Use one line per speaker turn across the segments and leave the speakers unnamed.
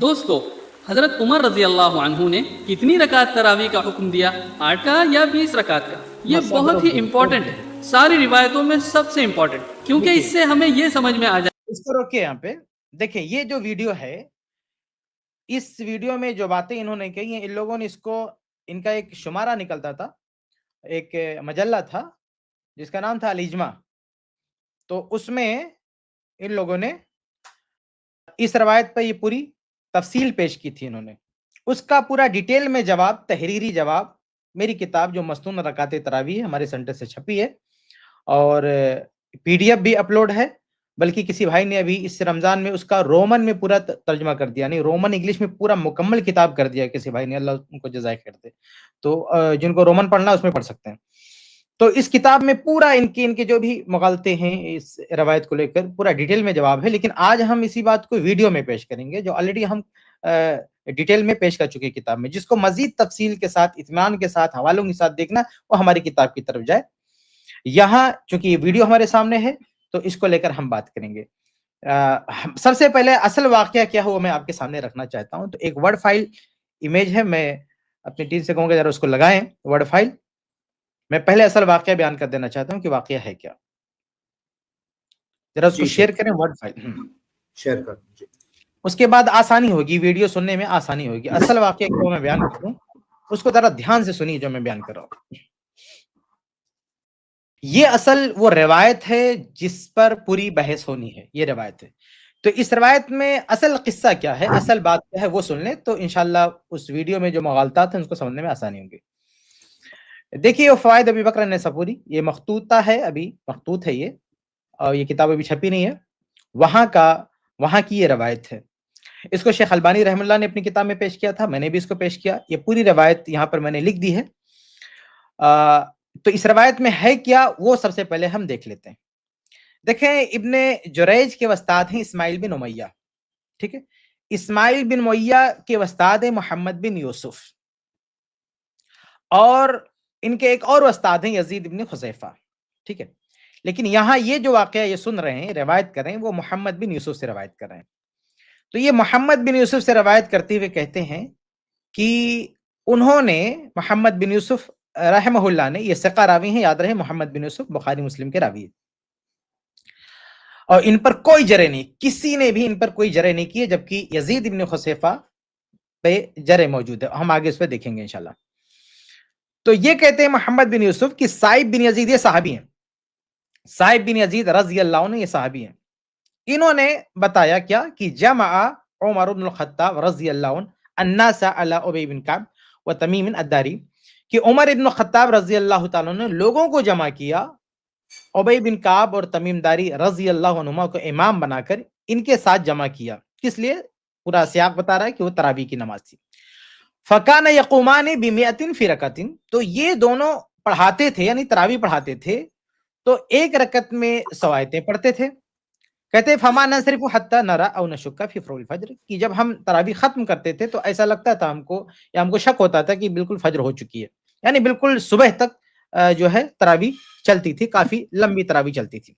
دوستو، حضرت عمر رضی اللہ عنہ نے کتنی رکعت تراویح کا حکم دیا؟ 8 کا یا 20 رکعت کا؟ یہ بہت ہی امپورٹنٹ ہے، ساری روایتوں میں سب سے امپورٹنٹ، کیونکہ اس سے ہمیں یہ سمجھ میں آ جائے۔
اس کو روکے یہاں پہ دیکھیں، یہ جو ویڈیو ہے، اس ویڈیو میں جو باتیں انہوں نے کہی ہیں، ان لوگوں نے اس کو، ان کا ایک شمارہ نکلتا تھا، ایک مجلہ تھا جس کا نام تھا الاجماع، تو اس میں ان لوگوں نے اس روایت پہ یہ پوری تفصیل پیش کی تھی. انہوں نے اس کا پورا ڈیٹیل میں جواب، تحریری جواب، میری کتاب جو مستون رکعت تراویح ہے ہمارے سینٹر سے چھپی ہے، اور پی ڈی ایف بھی اپلوڈ ہے، بلکہ کسی بھائی نے ابھی اس رمضان میں اس کا رومن میں پورا ترجمہ کر دیا، نہیں رومن انگلش میں پورا مکمل کتاب کر دیا کسی بھائی نے، اللہ ان کو جزائے خیر دے. تو جن کو رومن پڑھنا اس میں پڑھ سکتے ہیں. تو اس کتاب میں پورا ان کے جو بھی مغالطے ہیں اس روایت کو لے کر پورا ڈیٹیل میں جواب ہے. لیکن آج ہم اسی بات کو ویڈیو میں پیش کریں گے جو آلریڈی ہم ڈیٹیل میں پیش کر چکے کتاب میں. جس کو مزید تفصیل کے ساتھ، اطمینان کے ساتھ، حوالوں کے ساتھ دیکھنا، وہ ہماری کتاب کی طرف جائے. یہاں چونکہ یہ ویڈیو ہمارے سامنے ہے تو اس کو لے کر ہم بات کریں گے. سب سے پہلے اصل واقعہ کیا ہوا میں آپ کے سامنے رکھنا چاہتا ہوں. تو ایک ورڈ فائل امیج ہے، میں اپنی ٹیم سے کہوں گا ذرا اس کو لگائیں ورڈ فائل. میں پہلے اصل واقعہ بیان کر دینا چاہتا ہوں کہ واقعہ ہے کیا. ذرا اس کو شیئر کریں ورڈ فائل.
شیئر کر دیجیے.
اس کے بعد آسانی ہوگی، ویڈیو سننے میں آسانی ہوگی. اصل واقعہ کو میں بیان کر دوں، اس کو ذرا دھیان سے سنیے جو میں بیان کر رہا ہوں. یہ اصل وہ روایت ہے جس پر پوری بحث ہونی ہے. یہ روایت ہے. تو اس روایت میں اصل قصہ کیا ہے، اصل بات کیا ہے، وہ سن لیں تو انشاءاللہ اس ویڈیو میں جو مغالطات ہیں اس کو سمجھنے میں آسانی ہوگی. دیکھیے وہ فوائد ابی بکر النیسابوری، یہ مخطوطہ ہے، ابھی مخطوط ہے یہ، اور یہ کتاب ابھی چھپی نہیں ہے. وہاں کی یہ روایت ہے. اس کو شیخ البانی رحم اللہ نے اپنی کتاب میں پیش کیا تھا، میں نے بھی اس کو پیش کیا. یہ پوری روایت یہاں پر میں نے لکھ دی ہے. تو اس روایت میں ہے کیا وہ سب سے پہلے ہم دیکھ لیتے ہیں. دیکھیں، ابن جریج کے استاد ہیں اسماعیل بن امیہ. ٹھیک ہے، اسماعیل بن امیہ کے استاد ہیں محمد بن یوسف، اور ان کے ایک اور استاد ہیں یزید بن خزیفہ. ٹھیک ہے، لیکن یہاں یہ جو واقعہ یہ سن رہے ہیں، روایت کر رہے ہیں، وہ محمد بن یوسف سے روایت کر رہے ہیں. تو یہ محمد بن یوسف سے روایت کرتے ہوئے کہتے ہیں کہ انہوں نے، محمد بن یوسف رحمہ اللہ نے، یہ ثقہ راوی ہیں، یاد رہے، محمد بن یوسف بخاری مسلم کے راوی ہیں، اور ان پر کوئی جرح نہیں، کسی نے بھی ان پر کوئی جرح نہیں کی ہے، جبکہ یزید بن خزیفہ پہ جرح موجود ہے. ہم آگے اس پہ دیکھیں گے انشاءاللہ. تو یہ کہتے ہیں محمد بن یوسف کہ سائب بن یزید یہ صحابی ہیں، سائب بن یزید رضی اللہ عنہ یہ صحابی ہیں. انہوں نے بتایا کیا کہ جمع عمر بن الخطاب رضی اللہ عنہ الناس علی ابی بن کعب و تمیم الداری، کہ عمر ابن الخطاب رضی اللہ تعالیٰ نے لوگوں کو جمع کیا ابی بن کعب اور تمیم داری رضی اللہ عنہما کو امام بنا کر ان کے ساتھ جمع کیا. کس لیے؟ پورا سیاق بتا رہا ہے کہ وہ تراویح کی نماز تھی. فکان یقومان بمئۃ فی رکعۃ، تو یہ دونوں پڑھاتے تھے، یعنی تراویح پڑھاتے تھے، تو ایک رکعت میں 100 آیتیں پڑھتے تھے. کہتے فما نصرف حتی نرى او نشک فی فروع الفجر، کہ جب ہم تراویح ختم کرتے تھے تو ایسا لگتا تھا ہم کو، یا ہم کو شک ہوتا تھا کہ بالکل فجر ہو چکی ہے، یعنی بالکل صبح تک جو ہے تراویح چلتی تھی، کافی لمبی تراویح چلتی تھی.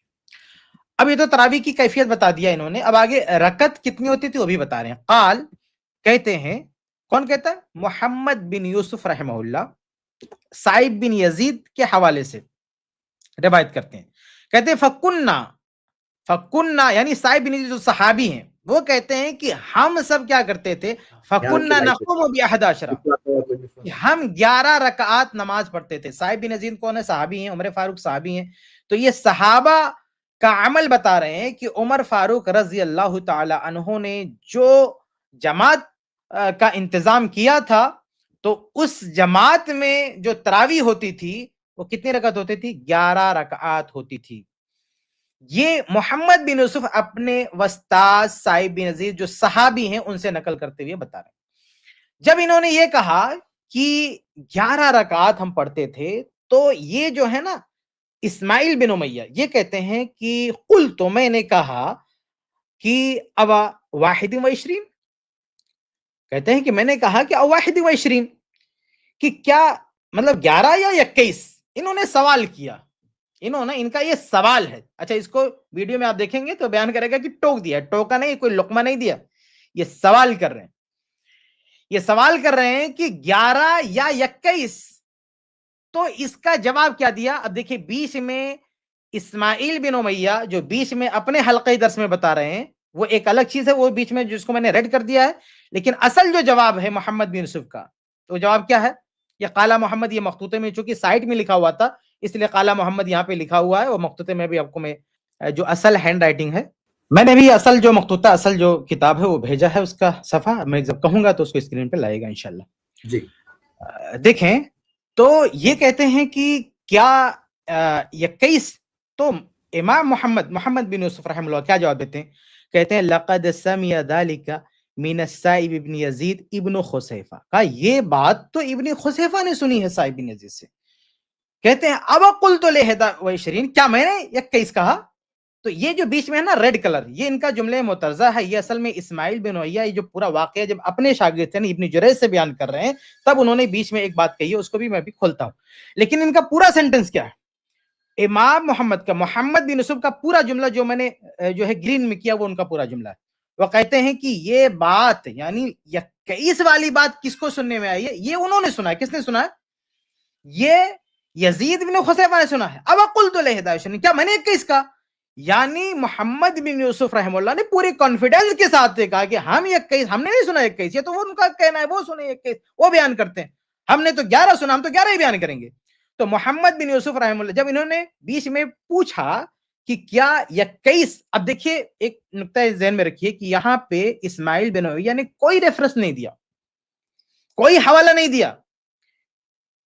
اب یہ تو تراویح کی کیفیت بتا دیا انہوں نے. اب آگے رکعت کتنی ہوتی تھی وہ بھی بتا رہے ہیں. قال، کہتے ہیں، کون کہتا ہے؟ محمد بن یوسف رحمہ اللہ سائب بن یزید کے حوالے سے روایت کرتے ہیں. کہتے ہیں فکننا یعنی سائب بن یزید جو صحابی ہیں وہ کہتے ہیں کہ ہم سب کیا کرتے تھے، فکننا نقوم بأحد عشرہ، ہم 11 رکعات نماز پڑھتے تھے. سائب بن یزید کون ہے؟ صحابی ہیں، عمر فاروق صحابی ہیں. تو یہ صحابہ کا عمل بتا رہے ہیں کہ عمر فاروق رضی اللہ تعالی عنہ نے جو جماعت کا انتظام کیا تھا، تو اس جماعت میں جو تراویح ہوتی تھی وہ کتنی رکعت ہوتی تھی؟ 11 رکعات ہوتی تھی. یہ محمد بن یوسف اپنے استاد سائب بن یزید جو صحابی ہیں ان سے نقل کرتے ہوئے بتا رہے ہیں. جب انہوں نے یہ کہا کہ 11 رکعات ہم پڑھتے تھے، تو یہ جو ہے نا اسماعیل بن امیہ یہ کہتے ہیں کہ قلت، تو میں نے کہا کہ ابا 21، کہتے ہیں کہ میں نے کہا کہ 21، کہ کیا مطلب 11 یا 21؟ انہوں نے سوال کیا، ان کا یہ سوال ہے. اچھا، اس کو ویڈیو میں آپ دیکھیں گے تو بیان کرے گا کہ ٹوک دیا، ٹوکا نہیں، کوئی لقمہ نہیں دیا. یہ سوال کر رہے ہیں، یہ سوال کر رہے ہیں کہ 11 یا 21. تو اس کا جواب کیا دیا؟ اب دیکھیں بیچ میں اسماعیل بن امیہ جو بیچ میں اپنے حلقہ درس میں بتا رہے ہیں وہ ایک الگ چیز ہے، وہ بیچ میں جس کو میں نے ریڈ کر دیا ہے، لیکن اصل جو جواب ہے محمد بن یوسف کا، تو جواب کیا ہے؟ یہ قال محمد، یہ مخطوطے میں چونکہ سائٹ میں لکھا ہوا تھا اس لیے قال محمد یہاں پہ لکھا ہوا ہے، اور مخطوطے میں بھی آپ کو میں جو اصل ہینڈ رائٹنگ ہے میں نے بھی اصل جو مخطوطہ اصل جو کتاب ہے وہ بھیجا ہے، اس کا صفحہ میں جب کہوں گا تو اس کو اسکرین پہ لائے گا انشاءاللہ.
جی
دیکھیں تو یہ کہتے ہیں کہ کیا 21، تو امام محمد بن یوسف رحمہ اللہ کیا جواب دیتے ہیں؟ کہتے ہیں لقد سمع ذلك من السائب ابن یزید ابن خسیفہ، کہا یہ بات تو ابن خسیفہ نے سنی ہے سائب بن یزید سے. کہتے ہیں اب قلت لہدا و 20، کیا میں نے 21 کہا؟ تو یہ جو بیچ میں ہے نا ریڈ کلر، یہ ان کا جملہ مترجہ ہے، یہ اصل میں اسماعیل بن امیہ یہ جو پورا واقعہ جب اپنے شاگرد تھے ابن جریج سے بیان کر رہے ہیں تب انہوں نے بیچ میں ایک بات کہی ہے، اس کو بھی میں بھی کھولتا ہوں. لیکن ان کا پورا سینٹنس کیا ہے؟ امام محمد کا، محمد بن یوسف کا پورا جملہ جو میں نے جو ہے گرین میں کیا وہ ان کا پورا جملہ ہے. وہ کہتے ہیں کہ یہ بات یعنی 21 والی بات کس کو سننے میں آئی ہے؟ یہ انہوں نے سنا ہے. کس نے سنا ہے؟ یہ یزید بن خسیفہ نے سنا ہے. اب قلت لہدا، کیا میں نے 21 کا؟ یعنی محمد بن یوسف رحمہ اللہ نے پورے کانفیڈنس کے ساتھ کہا کہ ہم 21، ہم نے نہیں سنا 21، یہ تو ان کا کہنا ہے، وہ سنے 21، وہ بیان کرتے ہیں، ہم نے تو 11 سنا، ہم تو 11 ہی بیان کریں گے. تو محمد بن یوسف رحمہ اللہ جب انہوں نے بیچ میں پوچھا کہ کیا 21، اب دیکھیے ایک نقطہ ذہن میں رکھیے کہ یہاں پہ اسماعیل بن امیہ نے کوئی ریفرنس نہیں دیا، کوئی حوالہ نہیں دیا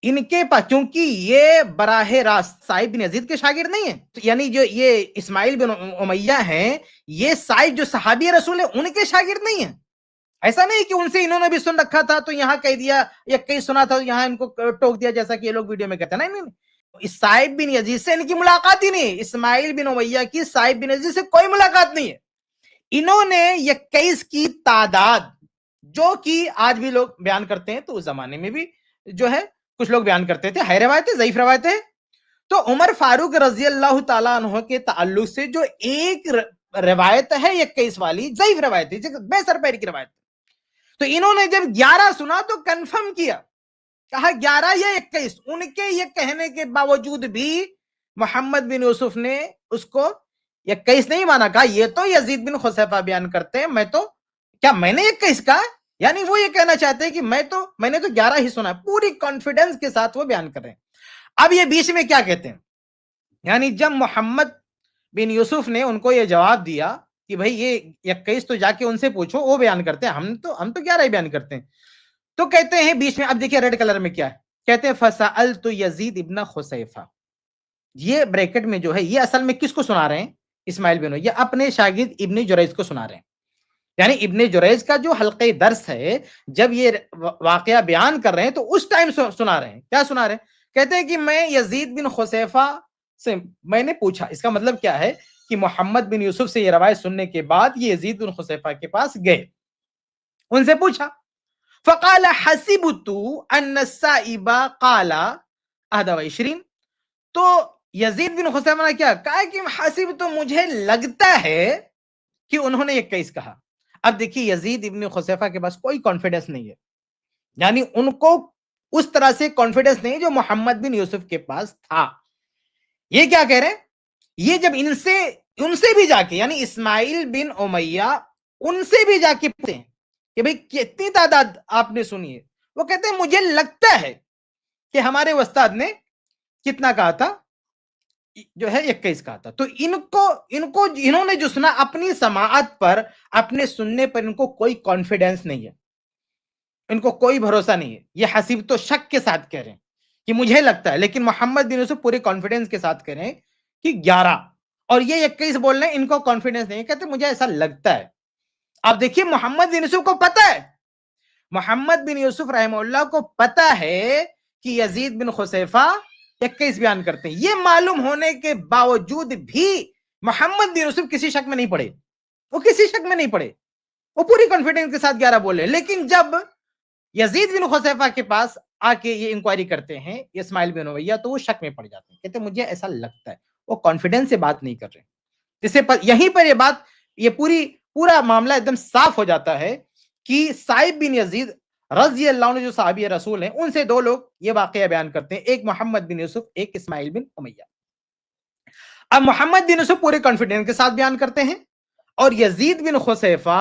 ان کے پاس، کیونکہ یہ براہ راست سائب بن یزید کے شاگرد نہیں ہیں. یعنی جو یہ اسماعیل بن امیہ ہیں یہ سائب جو صحابی رسول ہیں ان کے شاگرد نہیں ہیں. ایسا نہیں کہ ان سے انہوں نے بھی سن رکھا تھا تو یہاں کہہ دیا، یا کہیں سنا تھا یہاں ان کو ٹوک دیا جیسا کہ یہ لوگ ویڈیو میں کہتے ہیں. نہیں، سائب بن یزید سے ان کی ملاقات ہی نہیں. اسماعیل بن امیہ کی سائب بن یزید سے کوئی ملاقات نہیں ہے. انہوں نے 21 کی تعداد جو کہ آج بھی لوگ بیان کرتے ہیں، تو اس زمانے میں بھی جو ہے کچھ لوگ بیان کرتے تھے، ہے روایتیں، ضعیف روایتیں. تو عمر فاروق رضی اللہ تعالیٰ عنہ کے تعلق سے جو ایک روایت ہے 21 والی، ضعیف روایت ہے، بے سر پیر کی روایت. تو انہوں نے جب 11 سنا تو کنفرم کیا، کہا 11 یا 21. ان کے یہ کہنے کے باوجود بھی محمد بن یوسف نے اس کو 21 نہیں مانا، کہا یہ تو یزید بن خسیفہ بیان کرتے ہیں، میں نے 21 کہا؟ یعنی وہ یہ کہنا چاہتے ہیں کہ میں نے تو 11 ہی سنا ہے. پوری کانفیڈنس کے ساتھ وہ بیان کر رہے ہیں. اب یہ بیچ میں کیا کہتے ہیں؟ یعنی جب محمد بن یوسف نے ان کو یہ جواب دیا کہ بھائی یہ 21 تو جا کے ان سے پوچھو، وہ بیان کرتے ہیں، ہم تو 11 ہی بیان کرتے ہیں. تو کہتے ہیں بیچ میں، اب دیکھیں ریڈ کلر میں کیا ہے، کہتے ہیں فسألت یزید ابن خسیفہ. یہ بریکٹ میں جو ہے یہ اصل میں کس کو سنا رہے ہیں؟ اسماعیل بن، یہ اپنے شاگرد ابن جریج کو سنا رہے ہیں. یعنی ابن جریج کا جو حلقہ درس ہے جب یہ واقعہ بیان کر رہے ہیں تو اس ٹائم سنا رہے ہیں. کیا سنا رہے ہیں؟ کہتے ہیں کہ میں یزید بن خسیفہ سے میں نے پوچھا. اس کا مطلب کیا ہے کہ محمد بن یوسف سے یہ روایت سننے کے بعد یہ یزید بن خسیفہ کے پاس گئے، ان سے پوچھا. فقال حسبت ان السائب قال 21. تو یزید بن خسیفہ نے کیا کہا کہ حسب، تو مجھے لگتا ہے کہ انہوں نے 21 کہا. اب دیکھیے یزید ابن خسیفہ کے پاس کوئی کانفیڈنس نہیں ہے، یعنی ان کو اس طرح سے کانفیڈنس نہیں جو محمد بن یوسف کے پاس تھا. یہ کیا کہہ رہے ہیں؟ یہ جب ان سے بھی جا کے، یعنی اسماعیل بن امیہ ان سے بھی جا کے پوچھتے ہیں کہ بھئی کتنی تعداد آپ نے سنی ہے، وہ کہتے ہیں مجھے لگتا ہے کہ ہمارے استاد نے کتنا کہا تھا، جو ہے 21 کہا تھا. تو انہوں نے جو سنا اپنی سماعت پر، اپنے سننے پر ان کو کوئی کانفیڈنس نہیں ہے، ان کو کوئی بھروسہ نہیں ہے. یہ حسیب تو شک کے ساتھ کہہ رہے ہیں کہ مجھے لگتا ہے، لیکن محمد بن یوسف پورے کانفیڈنس کے ساتھ کہہ رہے ہیں کہ 11، اور یہ 21 بول رہے ہیں، ان کو کانفیڈنس نہیں ہے، کہتے مجھے ایسا لگتا ہے. اب دیکھیے محمد بن یوسف کو پتا ہے، محمد بن یوسف رحمہ اللہ کو پتا ہے کہ یزید بن خسیفہ 21 بیان کرتے ہیں. یہ معلوم ہونے کے باوجود بھی محمد بن یوسف کسی شک میں نہیں پڑے، وہ کسی شک میں نہیں پڑے، وہ پوری کانفیڈنس کے ساتھ 11 بولے. لیکن جب یزید بن خسیفہ کے پاس آ کے یہ انکوائری کرتے ہیں اسماعیل بن امیہ، تو وہ شک میں پڑ جاتے ہیں، کہتے ہیں مجھے ایسا لگتا ہے. وہ کانفیڈنس سے بات نہیں کر رہے. جسے یہیں پر یہ بات، یہ پورا معاملہ ایک دم صاف ہو جاتا ہے کہ صائب بن یزید رضی اللہ عنہ جو صحابی رسول ہیں ان سے دو لوگ یہ واقعہ بیان کرتے ہیں, ایک محمد بن یوسف, ایک اسماعیل بن امیہ. اب محمد بن یوسف پورے کانفیڈنس کے ساتھ بیان کرتے ہیں اور یزید بن خصیفہ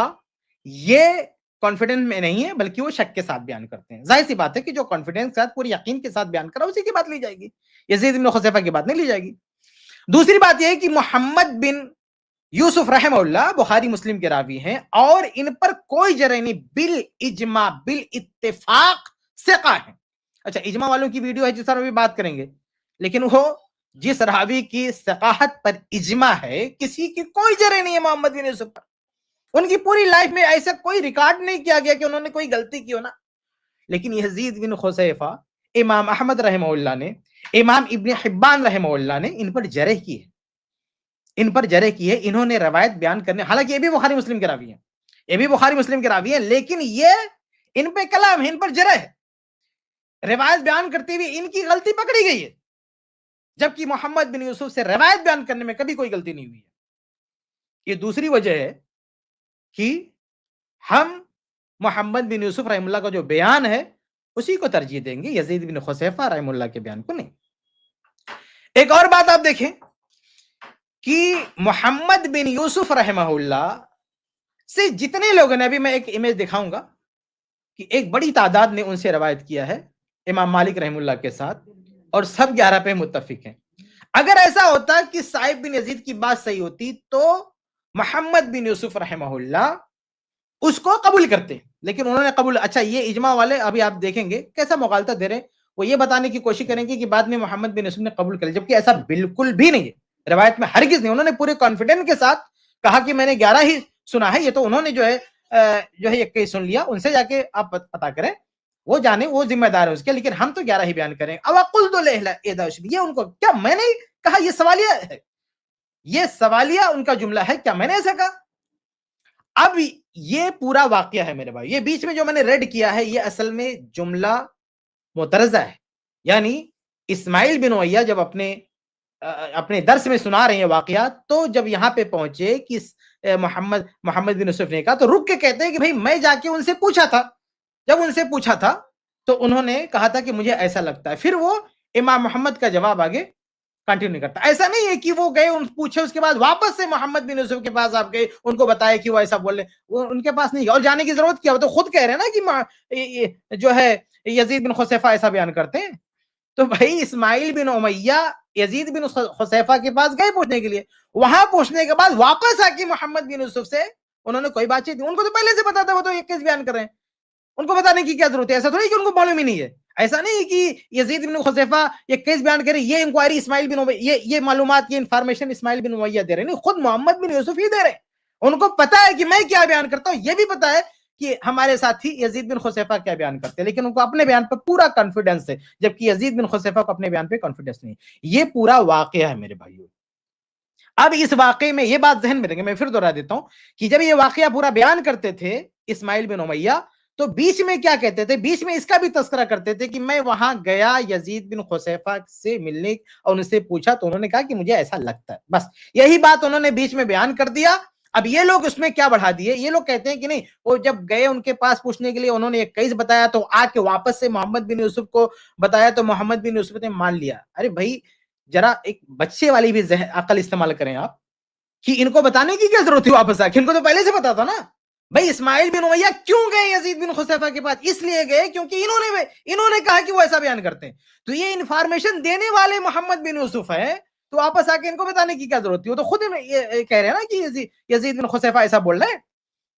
یہ کانفیڈنس میں نہیں ہے بلکہ وہ شک کے ساتھ بیان کرتے ہیں. ظاہر سی بات ہے کہ جو کانفیڈنس کے ساتھ پوری یقین کے ساتھ بیان کرا اسی کی بات لی جائے گی, یزید بن خصیفہ کی بات نہیں لی جائے گی. دوسری بات یہ ہے کہ محمد بن یوسف رحمہ اللہ بخاری مسلم کے راوی ہیں اور ان پر کوئی جرح نہیں, بالاجماع بالاتفاق ثقہ ہیں. اچھا اجماع والوں کی ویڈیو ہے جس پر بھی بات کریں گے, لیکن وہ جس راوی کی ثقاہت پر اجماع ہے کسی کی کوئی جرح نہیں ہے محمد بن یوسف پر. ان کی پوری لائف میں ایسا کوئی ریکارڈ نہیں کیا گیا کہ انہوں نے کوئی غلطی کی ہو نا. لیکن یزید بن خصیفہ امام احمد رحمہ اللہ نے, امام ابن حبان رحمہ اللہ نے ان پر جرح کی ہے, ان پر جرح کی ہے. انہوں نے روایت بیان کرنے, حالانکہ یہ بھی بخاری مسلم کے راوی ہیں, یہ بھی بخاری مسلم کے راوی ہیں, لیکن یہ ان پہ کلام ہے, ان پر جرح ہے. روایت بیان کرتے ہوئے ان کی غلطی پکڑی گئی ہے, جبکہ محمد بن یوسف سے روایت بیان کرنے میں کبھی کوئی غلطی نہیں ہوئی ہے. یہ دوسری وجہ ہے کہ ہم محمد بن یوسف رحمہ اللہ کا جو بیان ہے اسی کو ترجیح دیں گے, یزید بن خصیفہ رحمہ اللہ کے بیان کو نہیں. ایک اور بات آپ دیکھیں کہ محمد بن یوسف رحمہ اللہ سے جتنے لوگوں نے, ابھی میں ایک امیج دکھاؤں گا کہ ایک بڑی تعداد نے ان سے روایت کیا ہے امام مالک رحمہ اللہ کے ساتھ, اور سب 11 پہ متفق ہیں. اگر ایسا ہوتا کہ صائب بن یزید کی بات صحیح ہوتی تو محمد بن یوسف رحمہ اللہ اس کو قبول کرتے, لیکن انہوں نے قبول. اچھا یہ اجماع والے ابھی آپ دیکھیں گے کیسا مغالطہ دے رہے ہیں, وہ یہ بتانے کی کوشش کریں گے کہ بعد میں محمد بن یوسف نے قبول کر, جبکہ ایسا بالکل بھی نہیں ہے, روایت میں ہرگز نہیں. انہوں نے پورے کانفیڈنس کے ساتھ کہا کہ میں نے 11 ہی سنا ہے. یہ تو انہوں نے جو ہے یہ کئی سن لیا, ان سے جا کے آپ پتا کریں, وہ جانے, وہ ذمہ دار ہے اس کے, لیکن ہم تو 11 ہی بیان کریں. یہ ان کو کیا میں نے کہا, یہ سوالیہ ہے, یہ سوالیہ ان کا جملہ ہے, کیا میں نے ایسا کہا؟ اب یہ پورا واقعہ ہے میرے بھائی, یہ بیچ میں جو میں نے ریڈ کیا ہے یہ اصل میں جملہ مترجہ ہے. یعنی اسماعیل بن امیہ جب اپنے درس میں سنا رہے ہیں واقعات, تو جب یہاں پہ پہنچے کہ محمد بن یوسف نے کہا تو رک کے کہتے ہیں کہ بھائی میں جا کے ان سے پوچھا تھا, جب ان سے پوچھا تھا تو انہوں نے کہا تھا کہ مجھے ایسا لگتا ہے. پھر وہ امام محمد کا جواب آگے کنٹینیو کرتا. ایسا نہیں ہے کہ وہ گئے پوچھے اس کے بعد واپس سے محمد بن یوسف کے پاس آپ گئے, ان کو بتایا کہ وہ ایسا بول رہے, وہ ان کے پاس نہیں گیا, اور جانے کی ضرورت کیا, وہ تو خود کہہ رہے ہیں نا کہ جو ہے یزید بن خصیفہ ایسا بیان کرتے ہیں. تو بھائی اسماعیل بن امیہ یزید بن خصیفہ کے پاس گئے پوچھنے کے لیے, وہاں پوچھنے کے بعد واپس آ کے محمد بن یوسف سے انہوں نے کوئی بات چیت, ان کو تو پہلے سے پتا تھا, وہ تو ایک کیس بیان کر رہے ہیں, ان کو بتانے کی کیا ضرورت ہے. ایسا تھوڑی کہ ان کو معلوم ہی نہیں ہے, ایسا نہیں کہ یزید بن خصیفہ یہ کیس بیان کرے, یہ انکوائری اسماعیل بن امیہ, یہ معلومات, یہ انفارمیشن اسماعیل بن امیہ دے رہے ہیں, خود محمد بن یوسف ہی دے رہے ہیں. ان کو پتا ہے کہ میں کیا بیان کرتا ہوں, یہ بھی پتا ہے کہ ہمارے ساتھی یزید بن خصیفہ کیا بیان کرتے ہیں, لیکن ان کو اپنے بیان پر پورا کانفیڈنس ہے, جبکہ یزید بن خصیفہ کو اپنے بیان پہ کانفیڈنس نہیں. یہ پورا واقعہ ہے میرے بھائیوں. اب اس واقعے میں یہ بات ذہن میں رکھیں, میں پھر دوہرا دیتا ہوں کہ جب یہ واقعہ پورا بیان کرتے تھے اسماعیل بن امیہ, تو بیچ میں کیا کہتے تھے, بیچ میں اس کا بھی تذکرہ کرتے تھے کہ میں وہاں گیا یزید بن خصیفہ سے ملنے اور ان سے پوچھا تو انہوں نے کہا کہ مجھے ایسا لگتا ہے. بس یہی بات انہوں نے بیچ میں بیان کر دیا. اب یہ لوگ اس میں کیا بڑھا دیے, یہ لوگ کہتے ہیں کہ نہیں, وہ جب گئے ان کے پاس پوچھنے کے لیے, انہوں نے ایک کیس بتایا تو آ کے واپس سے محمد بن یوسف کو بتایا تو محمد بن یوسف نے مان لیا. ارے بھائی ذرا ایک بچے والی بھی عقل استعمال کریں آپ, کہ ان کو بتانے کی کیا ضرورت تھی واپس آ کے, ان کو تو پہلے سے پتا تھا نا. بھائی اسماعیل بن امیہ کیوں گئے یزید بن خصیفہ کے پاس, اس لیے گئے کیونکہ انہوں نے کہا کہ وہ ایسا بیان کرتے ہیں. تو یہ انفارمیشن دینے والے محمد بن یوسف ہے, تو واپس آ کے ان کو بتانے کی کیا ضرورت تھی, وہ تو خود یہ کہہ رہے ہیں نا کہ یزید بن خصیفہ ایسا بول رہے ہیں.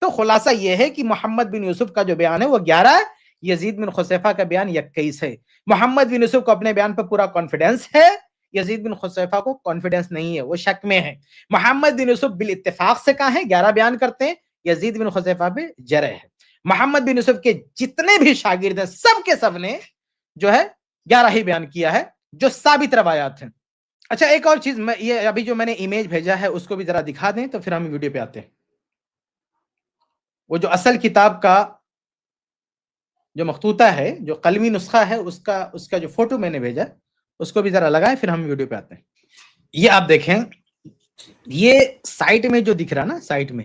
تو خلاصہ یہ ہے کہ محمد بن یوسف کا جو بیان ہے وہ 11 ہے, یزید بن خصیفہ کا بیان 21 ہے. محمد بن یوسف کو اپنے بیان پر پورا کانفیڈنس ہے, یزید بن خصیفہ کو کانفیڈنس نہیں ہے, وہ شک میں ہے. محمد بن یوسف بالاتفاق سے کہا ہے 11 بیان کرتے ہیں, یزید بن خصیفہ پہ جرح ہے. محمد بن یوسف کے جتنے بھی شاگرد ہیں سب کے سب نے جو ہے 11 ہی بیان کیا ہے, جو ثابت روایات ہیں. اچھا ایک اور چیز, یہ ابھی جو میں نے امیج بھیجا ہے اس کو بھی ذرا دکھا دیں تو پھر ہم ویڈیو پہ آتے ہیں. وہ جو اصل کتاب کا جو مخطوطہ ہے, جو قلمی نسخہ ہے, اس کا جو فوٹو میں نے بھیجا اس کو بھی ذرا لگائیں, پھر ہم ویڈیو پہ آتے ہیں. یہ آپ دیکھیں, یہ سائٹ میں جو دکھ رہا نا, سائٹ میں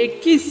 21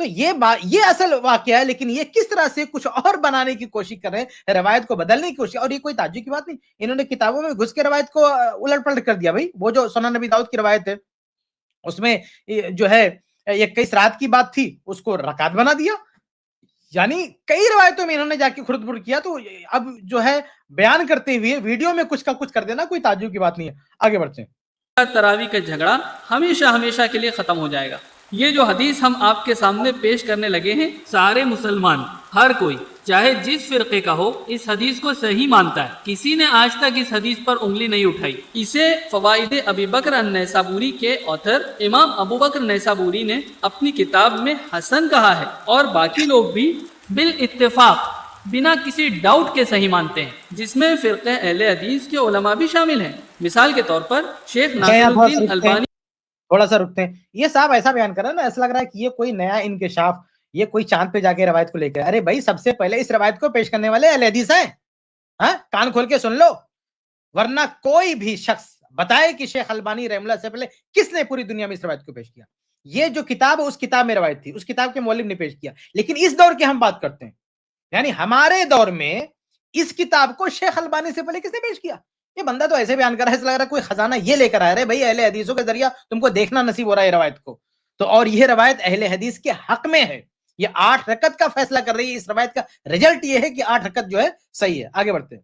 تو یہ اصل واقعہ ہے، لیکن یہ کس طرح سے کچھ اور بنانے کی کوشش کر رہے ہیں، روایت کو بدلنے کی کوشش. اور یہ کوئی تعجب کی بات نہیں، انہوں نے کتابوں میں گھس کے روایت کو الٹ پلٹ کر دیا. بھائی وہ جو سنن نبی داؤد کی روایت ہے اس میں جو ہے 21 رات کی بات تھی، اس کو رکعت بنا دیا. یعنی کئی روایتوں میں انہوں نے جا کے خرد برد کیا. تو اب جو ہے بیان کرتے ہوئے ویڈیو میں کچھ کا کچھ کر دینا کوئی تعجب کی بات نہیں ہے. آگے بڑھتے ہیں.
تراویح کا جھگڑا ہمیشہ ہمیشہ کے لیے ختم ہو جائے گا. یہ جو حدیث ہم آپ کے سامنے پیش کرنے لگے ہیں، سارے مسلمان، ہر کوئی چاہے جس فرقے کا ہو، اس حدیث کو صحیح مانتا ہے. کسی نے آج تک اس حدیث پر انگلی نہیں اٹھائی. اسے فوائد ابی بکر النیسابوری کے آتھر امام ابو بکر نیسابوری نے اپنی کتاب میں حسن کہا ہے، اور باقی لوگ بھی بالاتفاق بنا کسی ڈاؤٹ کے صحیح مانتے ہیں، جس میں فرقہ اہل حدیث کے علماء بھی شامل ہیں. مثال کے طور پر شیخ ناصر الدین البانی.
تھوڑا سا رکتے ہیں. یہ صاحب ایسا بیان کر رہا ہے نا، ایسا لگ رہا ہے کہ یہ کوئی نیا انکشاف، یہ کوئی چاند پہ جا کے روایت کو لے کے. ارے بھائی سب سے پہلے اس روایت کو پیش کرنے والے اہل حدیث ہیں. ہاں کان کھول کے سن لو، ورنہ کوئی بھی شخص بتائے کہ شیخ البانی رحمہ اللہ سے پہلے کس نے پوری دنیا میں اس روایت کو پیش کیا. یہ جو کتاب ہے اس کتاب میں روایت تھی، اس کتاب کے مؤلف نے پیش کیا. لیکن اس دور کی ہم بات کرتے ہیں، یعنی ہمارے دور میں اس کتاب کو شیخ البانی سے پہلے کس نے پیش کیا؟ یہ بندہ تو ایسے بیان کر رہا ہے، ایسا لگ رہا ہے کوئی خزانہ یہ لے کر آ رہا ہے. بھائی اہل حدیثوں کے ذریعہ تم کو دیکھنا نصیب ہو رہا ہے روایت کو. تو اور یہ روایت اہل حدیث کے حق میں ہے. یہ 8 رکعت کا فیصلہ کر رہی ہے. اس روایت کا رزلٹ یہ ہے کہ 8 رکعت جو ہے صحیح ہے. آگے بڑھتے ہیں.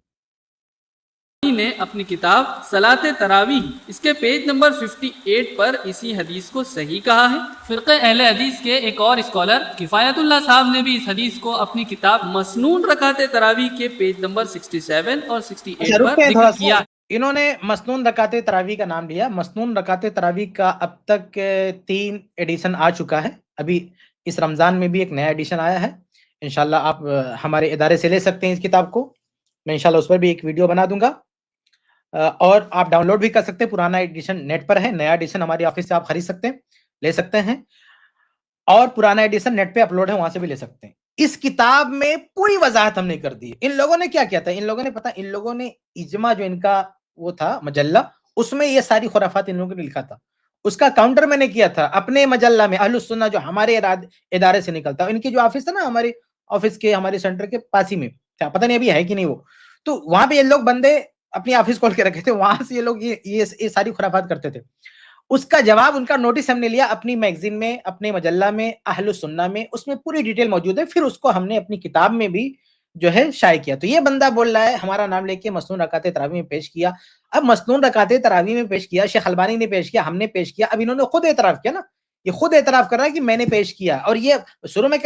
نے اپنی کتاب صلاۃ تراویح اس کے پیج نمبر 58 پر اسی حدیث کو صحیح کہا ہے. فرقہ اہل حدیث کے ایک اور اسکالر کفایت اللہ صاحب نے بھی اس حدیث کو اپنی کتاب مسنون رکعت تراویح کے پیج نمبر 67 اور 68 پر ذکر کیا.
انہوں نے مسنون رکعت تراویح کا نام لیا. مسنون رکعت تراویح کا اب تک 3 ایڈیشن آ چکا ہے. ابھی اس رمضان میں بھی ایک نیا ایڈیشن آیا ہے. انشاءاللہ آپ ہمارے ادارے سے لے سکتے ہیں اس کتاب کو. میں انشاءاللہ اس پر بھی ایک ویڈیو بنا دوں گا، اور آپ ڈاؤن لوڈ بھی کر سکتے ہیں. پرانا ایڈیشن نیٹ پر ہے، نیا ایڈیشن ہماری آفس سے آپ خرید سکتے ہیں، لے سکتے ہیں، اور پرانا ایڈیشن نیٹ پہ اپلوڈ ہے، وہاں سے بھی لے سکتے ہیں. اس کتاب میں پوری وضاحت ہم نے کر دی. ان لوگوں نے کیا کیا تھا، ان لوگوں نے اجماع جو ان کا وہ تھا مجلہ، اس میں یہ ساری خرافات ان لوگوں نے لکھا تھا. اس کا کاؤنٹر میں نے کیا تھا اپنے مجلہ میں اہل السنہ جو ہمارے ادارے سے نکلتا. ان کی جو آفس ہے نا، ہمارے آفس کے ہمارے سینٹر کے پاس ہی میں، پتہ نہیں ابھی ہے کہ نہیں وہ، تو وہاں پہ یہ لوگ بندے اپنی آفس کھول کے رکھے تھے. وہاں سے یہ لوگ یہ ساری خرافات کرتے تھے. اس کا جواب، ان کا نوٹس ہم نے لیا اپنی میگزین میں، اپنے مجلہ میں اہل السنہ میں. اس میں پوری ڈیٹیل موجود ہے. پھر اس کو ہم نے اپنی کتاب میں بھی جو ہے شائع کیا. تو یہ بندہ بول رہا ہے ہمارا نام لے کے مسنون رکعت تراویح میں پیش کیا. اب مسنون رکعت تراویح میں پیش کیا، شیخ البانی نے پیش کیا، ہم نے پیش کیا. اب انہوں نے خود اعتراف کیا نا، یہ خود اعتراف کر رہا ہے کہ میں نے پیش کیا. اور یہ شروع میں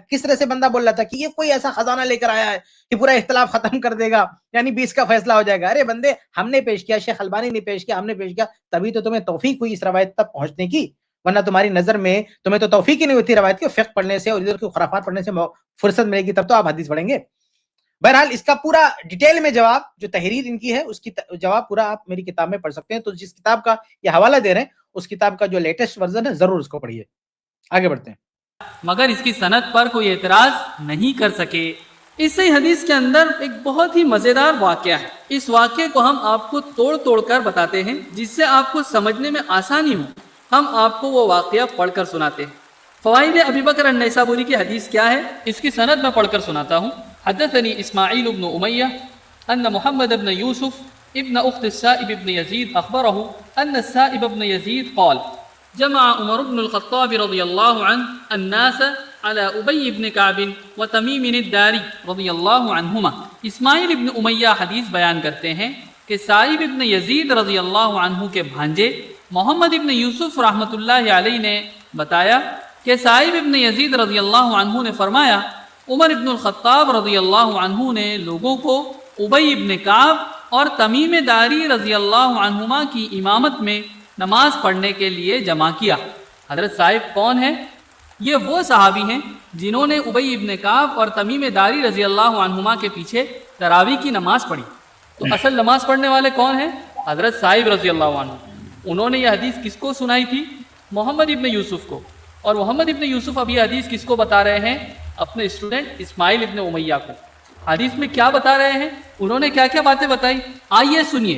کس طرح سے بندہ بول رہا تھا کہ یہ کوئی ایسا خزانہ لے کر آیا ہے کہ پورا اختلاف ختم کر دے گا، یعنی 20 کا فیصلہ ہو جائے گا. ارے بندے، ہم نے پیش کیا، شیخ البانی نے پیش کیا، ہم نے پیش کیا، تبھی تو تمہیں توفیق ہوئی اس روایت تک پہنچنے کی. ورنہ تمہاری نظر میں تمہیں تو توفیق ہی نہیں ہوتی روایت کی. فقہ پڑھنے سے اور ادھر کی خرافات پڑھنے سے فرصت ملے گی تب تو آپ حدیث پڑھیں گے. بہرحال اس کا پورا ڈیٹیل میں جواب، جو تحریر ان کی ہے اس کی جواب پورا آپ میری کتاب میں پڑھ سکتے ہیں. تو جس کتاب کا یہ حوالہ دے رہے ہیں اس کتاب کا جو لیٹسٹ ورژن ہے ضرور اس کو پڑھیے. آگے بڑھتے ہیں.
مگر اس کی سند پر کوئی اعتراض نہیں کر سکے. اس صحیح حدیث کے اندر ایک بہت ہی مزیدار واقعہ ہے. اس واقعے کو ہم آپ کو توڑ توڑ کر بتاتے ہیں جس سے آپ کو سمجھنے میں آسانی ہو. ہم آپ کو وہ واقعہ پڑھ کر سناتے ہیں. فوائد ابی بکر النیسابوری کی حدیث کیا ہے، اس کی سند میں پڑھ کر سناتا ہوں. حدثني اسماعیل بن امیہ ان محمد بن یوسف ابن اخت السائب بن یزید اخبره ان السائب بن یزید قال جمع عمر بن الخطاب رضی اللہ عنہ الناس على ابی بن کعب وتمیم الداری رضی اللہ عنہما. اسماعیل ابن امیہ حدیث بیان کرتے ہیں کہ سائب ابن یزید رضی اللہ عنہ کے بھانجے محمد ابن یوسف رحمۃ اللہ علیہ نے بتایا کہ سائب ابن یزید رضی اللہ عنہ نے فرمایا، عمر ابن الخطاب رضی اللہ عنہ نے لوگوں کو ابی ابن کعب اور تمیم داری رضی اللہ عنہما کی امامت میں نماز پڑھنے کے لیے جمع کیا. حضرت صاحب کون ہیں؟ یہ وہ صحابی ہیں جنہوں نے ابی ابن کعب اور تمیم داری رضی اللہ عنہما کے پیچھے تراویح کی نماز پڑھی. تو اصل نماز پڑھنے والے کون ہیں؟ حضرت صاحب رضی اللہ عنہ. انہوں نے یہ حدیث کس کو سنائی تھی؟ محمد ابن یوسف کو. اور محمد ابن یوسف اب یہ حدیث کس کو بتا رہے ہیں؟ اپنے اسٹوڈنٹ اسماعیل ابن امیہ کو. حدیث میں کیا بتا رہے ہیں؟ انہوں نے کیا کیا باتیں بتائی، آئیے سنیے.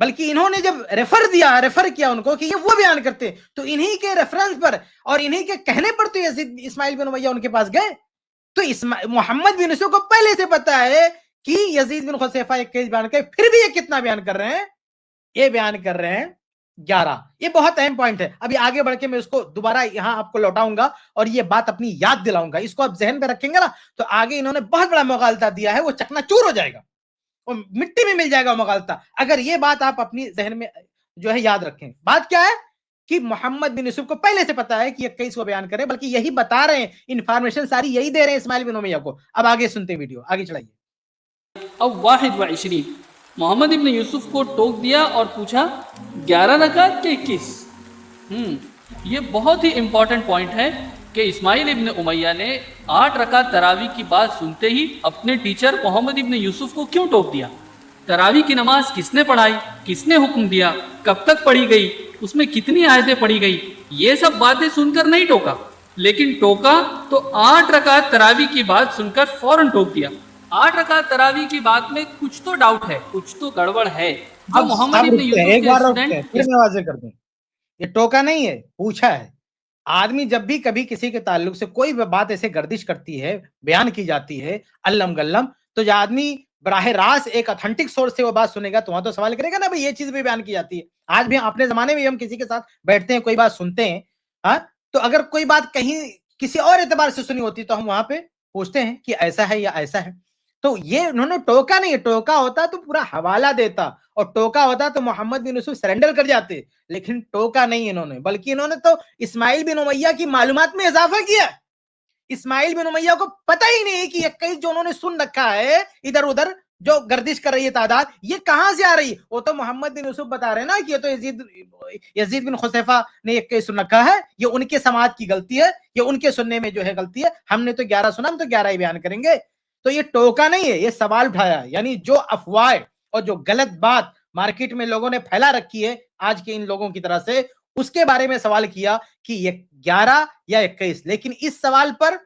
بلکہ انہوں نے جب ریفر کیا ان کو کہ یہ وہ بیان کرتے ہیں تو انہی کے ریفرنس پر اور انہی کے کہنے پر تو یزید اسماعیل بن امیہ ان کے پاس گئے. تو محمد بن یوسف کو پہلے سے پتا ہے کہ یزید بن خصیفہ 21 بیان کرے, پھر بھی یہ کتنا بیان کر رہے ہیں؟ یہ بیان کر رہے ہیں 11. یہ بہت اہم پوائنٹ ہے. ابھی آگے بڑھ کے میں اس کو دوبارہ یہاں آپ کو لوٹاؤں گا اور یہ بات اپنی یاد دلاؤں گا. اس کو آپ ذہن پہ رکھیں گے نا تو آگے انہوں نے بہت بڑا مغالطہ دیا ہے, وہ چکنا چور ہو جائے گا, وہ مٹی میں مل جائے گا مغالطہ, اگر یہ بات آپ اپنی ذہن میں جو ہے یاد رکھیں. بات کیا ہے کہ محمد بن یوسف کو پہلے سے پتا ہے کہ 21 کو بیان کرے, بلکہ یہی بتا رہے ہیں, انفارمیشن ساری یہی دے رہے ہیں اسماعیل بن امیہ کو. اب آگے سنتے ہیں, ویڈیو آگے چلائیے.
اب 21 محمد ابن یوسف کو ٹوک دیا اور پوچھا 11 رکعت کہ 21. یہ بہت ہی امپورٹنٹ پوائنٹ ہے کہ اسماعیل ابن امیہ نے 8 رکعت تراویح کی بات سنتے ہی اپنے ٹیچر محمد ابن یوسف کو کیوں ٹوک دیا؟ تراویح کی نماز کس نے پڑھائی, کس نے حکم دیا, کب تک پڑھی گئی, اس میں کتنی آیتیں پڑھی گئی, یہ سب باتیں سن کر نہیں ٹوکا, لیکن ٹوکا تو 8 رکعت تراویح کی بات سن کر فوراً ٹوک دیا. 8 رکعت تراویح کی بات میں کچھ تو ڈاؤٹ ہے, کچھ تو گڑبڑ ہے جو محمد ابن یوسف کے اسٹوڈنٹ.
پھر میں واضح کر دوں, یہ ٹوکا نہیں ہے, پوچھا ہے. آدمی جب بھی کبھی کسی کے تعلق سے کوئی بات ایسے گردش کرتی ہے, بیان کی جاتی ہے علم گلم, تو جو آدمی براہ راست ایک اتھینٹک سورس سے وہ بات سنے گا تو وہاں تو سوال کرے گا نا بھائی یہ چیز بھی بیان کی جاتی ہے. آج بھی اپنے زمانے میں ہم کسی کے ساتھ بیٹھتے ہیں, کوئی بات سنتے ہیں, تو اگر کوئی بات کہیں کسی اور اعتبار سے سنی ہوتی تو ہم وہاں پہ پوچھتے ہیں کہ ایسا ہے یا ایسا ہے. تو یہ انہوں نے ٹوکا نہیں, ٹوکا ہوتا تو پورا حوالہ دیتا, اور ٹوکا ہوتا تو محمد بن یوسف سرنڈر کر جاتے, لیکن ٹوکا نہیں انہوں نے, بلکہ انہوں نے تو اسماعیل بن امیہ کی معلومات میں اضافہ کیا. اسماعیل بن امیہ کو پتہ ہی نہیں کہ 21 جو انہوں نے سن رکھا ہے ادھر ادھر جو گردش کر رہی ہے تعداد, یہ کہاں سے آ رہی ہے. وہ تو محمد بن یوسف بتا رہے ہیں نا کہ یہ تو یزید بن خصیفہ نے 21 سن رکھا ہے, یہ ان کے سماعت کی غلطی ہے, یہ ان کے سننے میں جو ہے غلطی ہے, ہم نے تو 11 سنا, ہم تو 11 ہی بیان کریں گے. تو یہ ٹوکا نہیں ہے, یہ سوال اٹھایا. یعنی جو افواہ اور جو غلط بات مارکیٹ میں لوگوں نے پھیلا رکھی ہے آج کے ان لوگوں کی طرح سے, اس کے بارے میں سوال کیا کہ یہ 11 یا 21. لیکن اس سوال پر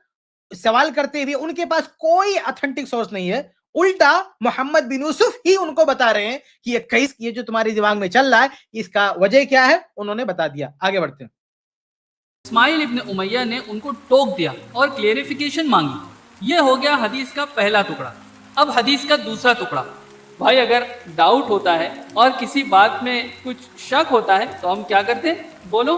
سوال کرتے ہوئے ان کے پاس کوئی اتھینٹک سورس نہیں ہے, الٹا محمد بن یوسف ہی ان کو بتا رہے ہیں کہ 21 یہ جو تمہاری دماغ میں چل رہا ہے اس کا وجہ کیا ہے, انہوں نے بتا دیا. آگے بڑھتے ہیں.
اسماعیل ابن امیہ نے ان کو ٹوک دیا اور کلیریفیکیشن مانگی. یہ ہو گیا حدیث کا پہلا ٹکڑا. اب حدیث کا دوسرا ٹکڑا. بھائی اگر ڈاؤٹ ہوتا ہے اور کسی بات میں کچھ شک ہوتا ہے تو ہم کیا کرتے ہیں, بولو,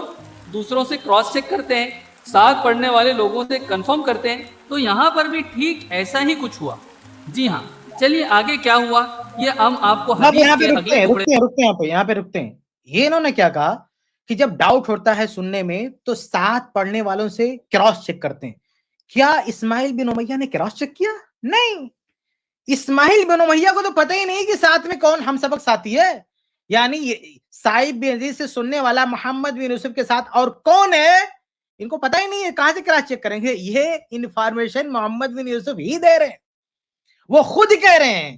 دوسروں سے کراس چیک کرتے ہیں, ساتھ پڑھنے والے لوگوں سے کنفرم کرتے ہیں. تو یہاں پر بھی ٹھیک ایسا ہی کچھ ہوا. جی ہاں, چلیے آگے کیا ہوا یہ ہم آپ کو حدیث کے اگلے ٹکڑے.
یہاں پہ رکتے ہیں. یہ انہوں نے کیا کہا کہ جب ڈاؤٹ ہوتا ہے سننے میں تو ساتھ پڑھنے والوں سے کراس چیک کرتے ہیں. کیا اسماعیل بن امیہ نے کراس چیک کیا؟ نہیں. اسماعیل بن امیہ کو تو پتہ ہی نہیں کہ ساتھ میں کون ہم سبق ساتھی ہے. یعنی سائب بن یزید سے سننے والا محمد بن یوسف کے ساتھ اور کون ہے ان کو پتہ ہی نہیں ہے, کہاں سے کراس چیک کریں گے. یہ انفارمیشن محمد بن یوسف ہی دے رہے ہیں, وہ خود کہہ رہے ہیں,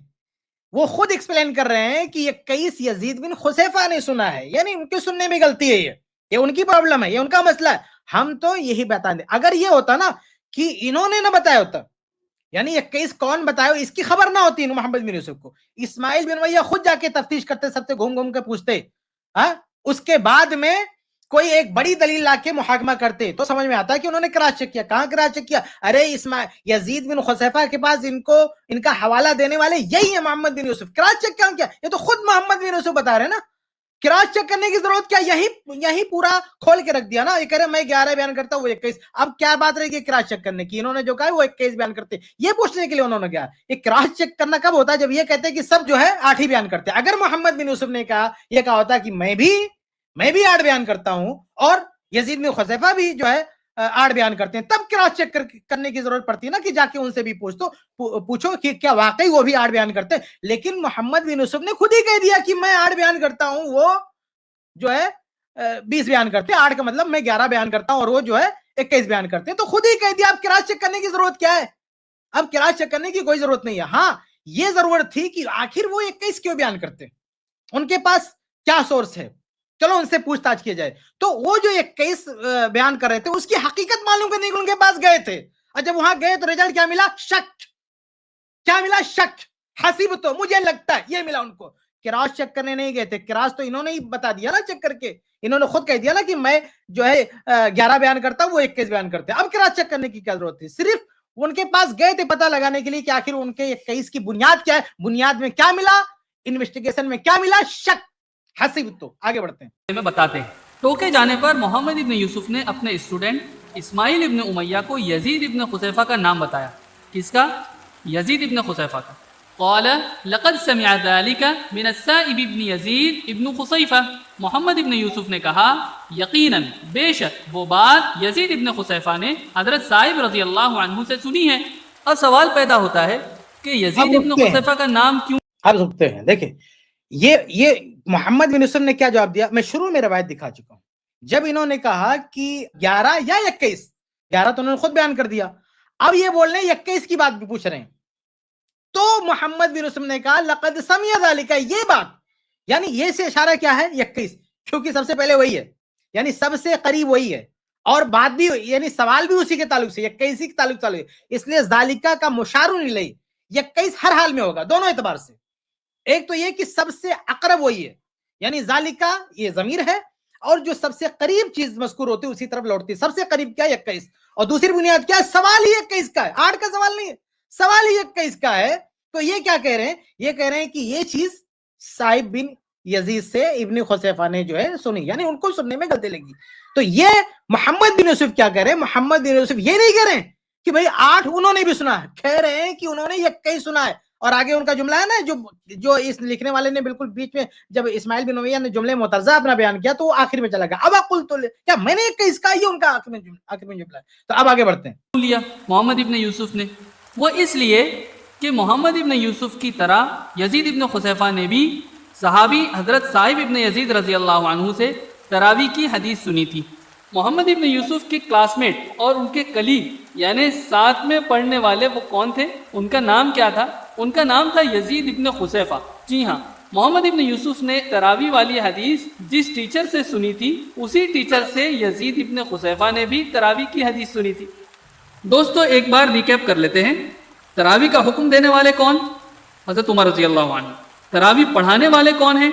وہ خود ایکسپلین کر رہے ہیں کہ 21 یزید بن خصیفہ نے سنا ہے. یعنی ان کے سننے میں غلطی ہے, یہ ان کی پرابلم ہے, یہ ان کا مسئلہ ہے. ہم تو یہی بتا دیں. اگر یہ ہوتا نا کہ انہوں نے نہ بتایا ہوتا, یعنی 21 کون بتایا اس کی خبر نہ ہوتی محمد بن یوسف کو, اسماعیل بن امیہ خود جا کے تفتیش کرتے, سب سے گھوم گھوم کے پوچھتے, اس کے بعد میں کوئی ایک بڑی دلیل لا کے محاکمہ کرتے تو سمجھ میں آتا ہے کہ انہوں نے کراس چیک کیا. کہاں کراس چیک کیا؟ ارے یزید بن خصیفہ کے پاس ان کا حوالہ دینے والے یہی ہے محمد بن یوسف. کراس چیک کیا؟ یہ تو خود محمد بن یوسف بتا رہے ہیں نا. کراس چیک کرنے کی ضرورت کیا؟ یہی پورا کھول کے رکھ دیا نا. یہ کہہ رہے میں 11 بیان کرتا ہوں, وہ 21. اب کیا بات رہی کہ کراس چیک کرنے کی؟ انہوں نے جو کہا وہ 21 بیان کرتے, یہ پوچھنے کے لیے انہوں نے کیا. یہ کراس چیک کرنا کب ہوتا ہے؟ جب یہ کہتے ہیں کہ سب جو ہے 8 ہی بیان کرتے. اگر محمد بن یوسف نے یہ کہا ہوتا کہ میں بھی 8 بیان کرتا ہوں اور یزید بن خصیفہ بھی جو ہے 8 بیان کرتے ہیں, تب کراس چیک کرنے کی ضرورت پڑتی ہے نا کہ جا کے ان سے بھی پوچھو کہ کیا واقعی وہ بھی 8 بیان کرتے. لیکن محمد بن یوسف نے خود ہی کہہ دیا کہ میں 8 بیان کرتا ہوں, وہ جو ہے 20 بیان کرتے. 8 کا مطلب میں 11 بیان کرتا ہوں اور وہ جو ہے 21 بیان کرتے. تو خود ہی کہہ دیا. اب کراس چیک کرنے کی ضرورت کیا ہے؟ اب کراس چیک کرنے کی کوئی ضرورت نہیں ہے. ہاں یہ ضرورت تھی کہ آخر وہ 21 کیوں بیان کرتے, ان کے پاس کیا سورس ہے, چلو ان سے پوچھ تاچھ کیا جائے. تو وہ جو 21 بیان کر رہے تھے اس کی حقیقت معلوم کرنے کے ان کے پاس گئے تھے, اور جب وہاں گئے تو رزلٹ کیا ملا؟ شک. کیا ملا؟ شک. حسیب تو مجھے لگتا ہے یہ ملا ان کو کراس چیک کرنے نہیں گئے تھے. کراس تو انہوں نے ہی بتا دیا نا چیک کر کے, انہوں نے خود کہہ دیا نا کہ میں جو ہے 11 بیان کرتا ہوں, وہ 21 بیان کرتے ہیں. اب کراس چیک کرنے کی کیا ضرورت تھی؟ صرف ان کے پاس گئے تھے پتہ لگانے کے لیے کہ آخر ان کے 21 کی بنیاد کیا ہے, بنیاد میں کیا ملا, انویسٹیگیشن میں کیا ملا, شک. حسب تو آگے بڑھتے ہیں.
میں بتاتے ہیں. ٹوکے جانے پر محمد ابن یوسف نے اپنے اسٹوڈنٹ اسماعیل ابن امیہ کو یزید ابن خصیفہ کا نام بتایا. کس کا؟ یزید ابن خصیفہ کا. قال لقد سمع ذلك من السائب ابن یزید ابن خصیفہ. محمد ابن یوسف نے کہا یقیناً بے شک وہ بات یزید ابن خصیفہ نے حضرت سائب رضی اللہ عنہ سے سنی ہے. اب سوال پیدا ہوتا ہے کہ یزید ابن خصیفہ کا نام کیوں؟
اب رکتے ہیں. دیکھیں یہ محمد بن یوسف نے کیا جواب دیا, میں شروع میں روایت دکھا چکا ہوں. جب انہوں نے کہا کہ 11 یا 21, 11 تو انہوں نے خود بیان کر دیا, اب یہ بول رہے ہیں 21 کی بات بھی پوچھ رہے ہیں, تو محمد بن یوسف نے کہا لقد سمع ذلك, یہ بات یعنی یہ سے اشارہ کیا ہے 21, کیونکہ سب سے پہلے وہی ہے, یعنی سب سے قریب وہی ہے, اور بات بھی یعنی سوال بھی اسی کے تعلق سے 21 کے تعلق ہے, اس لیے ذالکہ کا مشار الیہ 21 ہر حال میں ہوگا دونوں اعتبار سے. ایک تو یہ کہ سب سے اقرب وہی ہے, یعنی ذالکہ یہ ضمیر ہے, اور جو سب سے قریب چیز مذکور ہوتی ہے اسی طرف لوٹتی ہے. سب سے قریب کیا 21, اور دوسری بنیاد کیا ہے, سوال ہی 21 کا ہے, 8 کا سوال نہیں ہے, سوال ہی 21 کا ہے. تو یہ کیا کہہ رہے ہیں, یہ کہہ رہے ہیں کہ یہ چیز سائب بن یزید سے ابن خصیفہ نے جو ہے سنی, یعنی ان کو سننے میں غلطی لگی. تو یہ محمد بن یوسف کیا کہہ رہے ہیں, محمد بن یوسف یہ نہیں کہہ رہے ہیں کہ بھئی 8 انہوں نے بھی سنا ہے, کہہ رہے ہیں کہ انہوں نے 21 سنا ہے. اور آگے ان کا جملہ ہے نا, جو اس لکھنے والے نے بالکل بیچ میں جب اسماعیل بن امیہ نے جملے معترضہ اپنا بیان کیا تو وہ آخر میں چلا گیا. اب قلت کیا میں نے 21 کا, یہ ان کا آخر میں جملہ ہے. تو اب آگے بڑھتے ہیں.
لیا محمد ابن یوسف نے, وہ اس لیے کہ محمد ابن یوسف کی طرح یزید ابن خصیفہ نے بھی صحابی حضرت سائب ابن یزید رضی اللہ عنہ سے تراویح کی حدیث سنی تھی. محمد ابن یوسف کے کلاس میٹ اور ان کے کلیگ یعنی ساتھ میں پڑھنے والے وہ کون تھے, ان کا نام کیا تھا؟ ان کا نام تھا یزید ابن خصیفہ. جی ہاں, محمد ابن یوسف نے تراویح والی حدیث جس ٹیچر سے سنی تھی اسی ٹیچر سے یزید ابن خصیفہ نے بھی تراویح کی حدیث سنی تھی. دوستو ایک بار ریکیپ کر لیتے ہیں. تراویح کا حکم دینے والے کون؟ حضرت عمر رضی اللہ عنہ. تراویح پڑھانے والے کون ہیں؟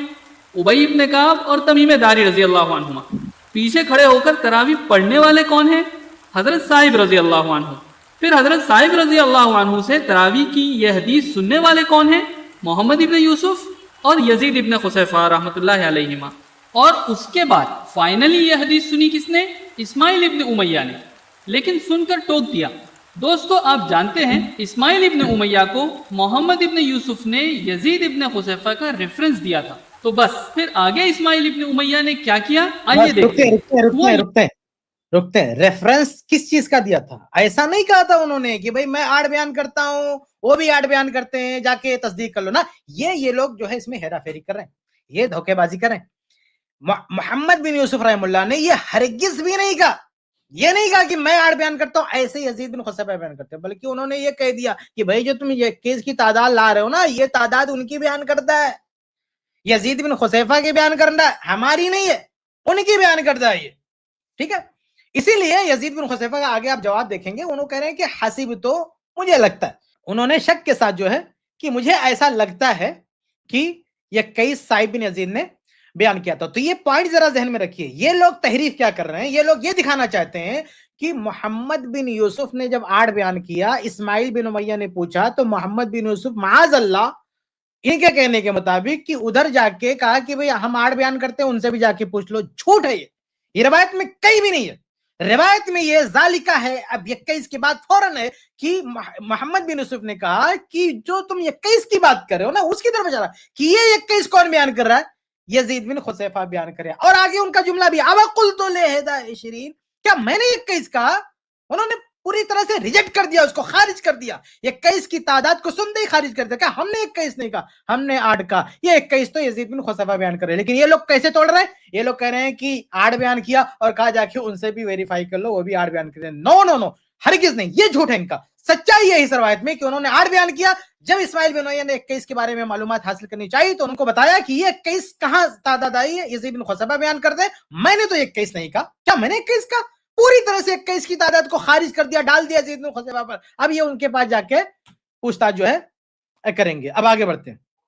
ابی ابن کعب اور تمیم داری رضی اللہ عنہما. پیچھے کھڑے ہو کر تراویح پڑھنے والے کون ہیں؟ حضرت سائب رضی اللہ عنہ. پھر حضرت سائب رضی اللہ عنہ سے تراویح کی یہ حدیث سننے والے کون ہیں؟ محمد ابن یوسف اور یزید ابن خصیفہ رحمۃ اللہ علیہما. اور اس کے بعد فائنلی یہ حدیث سنی کس نے؟ اسماعیل ابن امیہ نے, لیکن سن کر ٹوک دیا. دوستو آپ جانتے ہیں اسماعیل ابن امیہ کو محمد ابن یوسف نے یزید ابن خصیفہ کا ریفرنس دیا تھا. تو بس پھر آگے اسماعیل ابن امیہ نے کیا کیا, آئیے دیکھتے ہیں.
رکتے ہیں. ریفرنس کس چیز کا دیا تھا؟ ایسا نہیں کہا تھا انہوں نے کہ بھئی میں 8 بیان کرتا ہوں, وہ بھی 8 بیان کرتے ہیں, جا کے تصدیق کر لو نا. یہ لوگ جو ہے اس میں ہیرا پھیری کر رہے ہیں, یہ دھوکے بازی کر رہے ہیں. محمد بن یوسف رحم اللہ نے یہ ہرگز بھی نہیں کہا, یہ نہیں کہا کہ میں 8 بیان کرتا ہوں ایسے یزید بن خصیفہ بیان کرتے ہیں, بلکہ انہوں نے یہ کہہ دیا کہ بھئی جو تم یہ کیس کی تعداد لا رہے ہو نا, یہ تعداد ان کی بیان کرتا ہے, یزید بن خصیفہ کی بیان کرنا ہے, ہماری نہیں ہے, ان کی بیان کرتا ہے یہ. ٹھیک ہے, اسی لیے یزید بن خصیفہ کا آگے آپ جواب دیکھیں گے, انہوں کہہ رہے ہیں کہ حسب تو مجھے لگتا ہے, انہوں نے شک کے ساتھ جو ہے کہ مجھے ایسا لگتا ہے کہ یہ 21 سائب بن یزید نے بیان کیا تھا. تو یہ پوائنٹ ذرا ذہن میں رکھیے. یہ لوگ تحریف کیا کر رہے ہیں, یہ لوگ یہ دکھانا چاہتے ہیں کہ محمد بن یوسف نے جب 8 بیان کیا, اسماعیل بن امیہ نے پوچھا, تو محمد بن یوسف معاذ اللہ ان کے کہنے کے مطابق کہ ادھر جا کے کہا کہ بھئی ہم 8 بیان کرتے ہیں, ان سے بھی جا کے پوچھ لو. جھوٹ ہے یہ روایت میں کہیں بھی نہیں ہے. روایت میں یہ ذالکہ ہے. اب 21 کے بعد فوراً ہے کہ محمد بن یوسف نے کہا کہ جو تم 21 کی بات کر رہے ہو نا, اس کی طرف جا رہا کہ یہ 21 کون بیان کر رہا ہے؟ یزید بن خصیفہ بیان کرے. اور آگے ان کا جملہ بھی اب قلت لہدا 20, کیا میں نے 21 کہا؟ انہوں نے پوری طرح سے ریجیکٹ کر دیا, اس کو خارج کر دیا. 21 کی تعداد کو سنتے ہی خارج کر دیا کہ ہم نے 21 نہیں کہا, ہم نے 8 کہا. یہ 21 تو یزید بن خصیفہ بیان کر رہے ہیں. لیکن یہ لوگ کیسے توڑ رہے ہیں؟ یہ لوگ کہہ رہے ہیں کہ 8 بیان کیا اور کہا جا کے ان سے بھی ویریفائی کر لو, وہ بھی 8 بیان کر رہے ہیں. نو, ہرگز نہیں. یہ جھوٹ ہے ان کا. سچائی ہے اس روایت میں کہ انہوں نے 8 بیان کیا. جب اسماعیل بن امیہ نے 21 کے بارے میں معلومات حاصل کرنی چاہیے تو ان کو بتایا کہ یہ 21 کہاں تعداد آئی ہے, یزید بن خصیفہ بیان کر دے. میں نے تو 21 نہیں کہا. کیا میں نے 21 کہا؟ پوری طرح سے 21 کی تعداد کو خارج کر دیا, ڈال دیا یزید بن خصیفہ پر. اب یہ ان کے پاس جا کے پوچھتاچھ جو ہے کریں گے. اب آگے بڑھتے ہیں.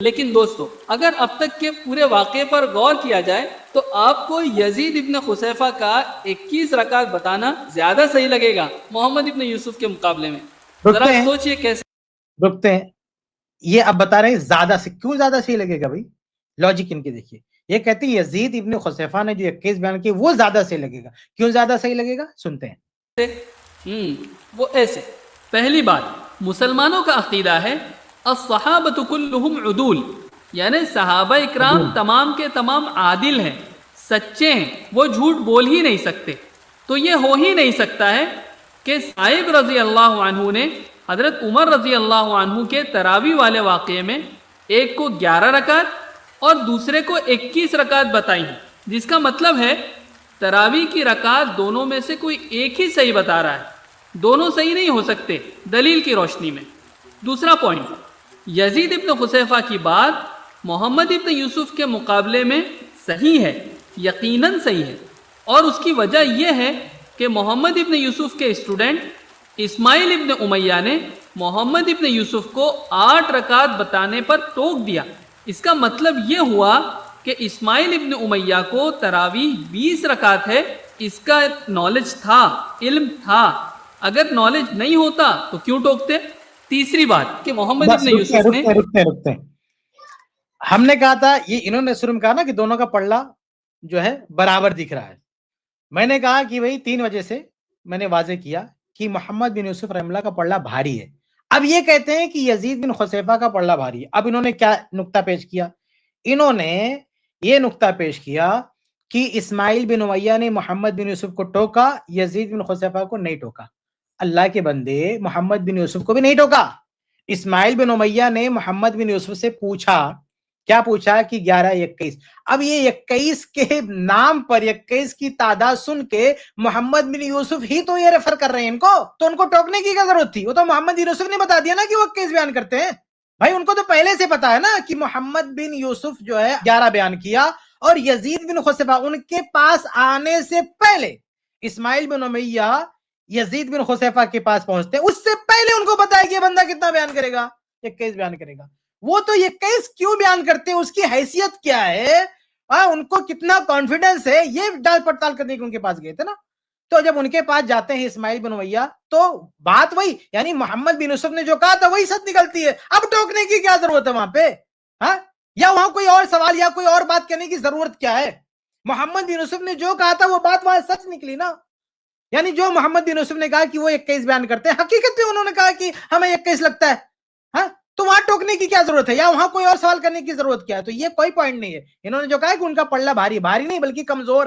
لیکن دوستو اگر اب تک کے پورے واقعے پر غور کیا جائے تو آپ کو یزید ابن خصیفہ کا 21 رکعت بتانا زیادہ صحیح لگے گا محمد ابن یوسف کے مقابلے میں. ذرا سوچئے کیسے.
رکتے ہیں, یہ اب بتا رہے ہیں زیادہ سے کیوں زیادہ صحیح لگے گا بھائی, لاجک ان کے دیکھیے. یہ کہتے ہیں یزید ابن خصیفہ نے جو 21 بیان کی وہ زیادہ صحیح لگے گا. کیوں زیادہ صحیح لگے گا سنتے ہیں.
وہ ایسے, پہلی بات مسلمانوں کا عقیدہ ہے الصحابۃ کلہم عدول, یعنی صحابہ اکرام تمام کے تمام عادل ہیں, سچے ہیں, وہ جھوٹ بول ہی نہیں سکتے. تو یہ ہو ہی نہیں سکتا ہے کہ صائب رضی اللہ عنہ نے حضرت عمر رضی اللہ عنہ کے تراویح والے واقعے میں ایک کو 11 رکعت اور دوسرے کو 21 رکعت بتائی ہیں, جس کا مطلب ہے تراویح کی رکعت دونوں میں سے کوئی ایک ہی صحیح بتا رہا ہے. دونوں صحیح نہیں ہو سکتے دلیل کی روشنی میں. دوسرا پوائنٹ, یزید ابن خصیفہ کی بات محمد ابن یوسف کے مقابلے میں صحیح ہے, یقیناً صحیح ہے, اور اس کی وجہ یہ ہے کہ محمد ابن یوسف کے اسٹوڈنٹ اسماعیل ابن امیہ نے محمد ابن یوسف کو 8 رکعت بتانے پر ٹوک دیا. اس کا مطلب یہ ہوا کہ اسماعیل ابن امیہ کو تراویح 20 رکعت ہے, اس کا نالج تھا, علم تھا. اگر نالج نہیں ہوتا تو کیوں ٹوکتے. تیسری بات کہ محمد ابن یوسف نے
رکتے ہم نے کہا تھا, یہ انہوں نے شروع میں کہا نا کہ دونوں کا پلڑا جو ہے برابر دکھ رہا ہے. میں نے کہا کہ بھئی 3 وجہ سے میں نے واضح کیا کہ محمد بن یوسف رحمہ اللہ کا پلڑا بھاری ہے. اب یہ کہتے ہیں کہ یزید بن خصیفہ کا پلڑا بھاری ہے. اب انہوں نے کیا نقطہ پیش کیا, انہوں نے یہ نقطہ پیش کیا کہ اسماعیل بن امیہ نے محمد بن یوسف کو ٹوکا, یزید بن خصیفہ کو نہیں ٹوکا. اللہ کے بندے, محمد بن یوسف کو بھی نہیں ٹوکا. اسماعیل بن امیہ نے محمد بن یوسف سے پوچھا, کیا پوچھا کہ 11 21. اب یہ 21 کے نام پر 21 کی تعداد سن کے محمد بن یوسف ہی تو یہ ریفر کر رہے ہیں ان کو, تو ان کو ٹوکنے کی کیا ضرورت تھی. وہ تو محمد بن یوسف نے بتا دیا نا کہ وہ 21 بیان کرتے ہیں. بھائی ان کو تو پہلے سے پتا ہے نا کہ محمد بن یوسف جو ہے 11 بیان کیا, اور یزید بن خصیفہ ان کے پاس آنے سے پہلے اسماعیل بن امیہ یزید بن خصیفہ کے پاس پہنچتے, اس سے پہلے ان کو پتا ہے کہ یہ بندہ کتنا بیان کرے گا, 21 بیان کرے گا. وہ تو 21 کیوں بیان کرتے ہیں, اس کی حیثیت کیا ہے, ان کو کتنا کانفیڈنس ہے, یہ ڈال پڑتال کرنے کے ان کے پاس گئے تھے نا. تو جب ان کے پاس جاتے ہیں اسماعیل بن امیہ تو بات وہی, یعنی محمد بن یوسف نے جو کہا تھا وہی سچ نکلتی ہے. اب ٹوکنے کی کیا ضرورت ہے وہاں پہ, یا وہاں کوئی اور سوال یا کوئی اور بات کرنے کی ضرورت کیا ہے. محمد بن یوسف نے جو کہا تھا وہ بات وہاں سچ نکلی نا. یعنی جو محمد بن یوسف نے کہا کہ وہ 21 بیان کرتے ہیں, حقیقت میں انہوں نے کہا کہ ہمیں 21 لگتا ہے, تو وہاں ٹوکنے کی کیا ضرورت ہے, یا وہاں کوئی اور سوال کرنے کی ضرورت کیا ہے. تو یہ کوئی پوائنٹ نہیں ہے. انہوں نے جو کہا کہ ان کا پلڑا بھاری نہیں بلکہ کمزور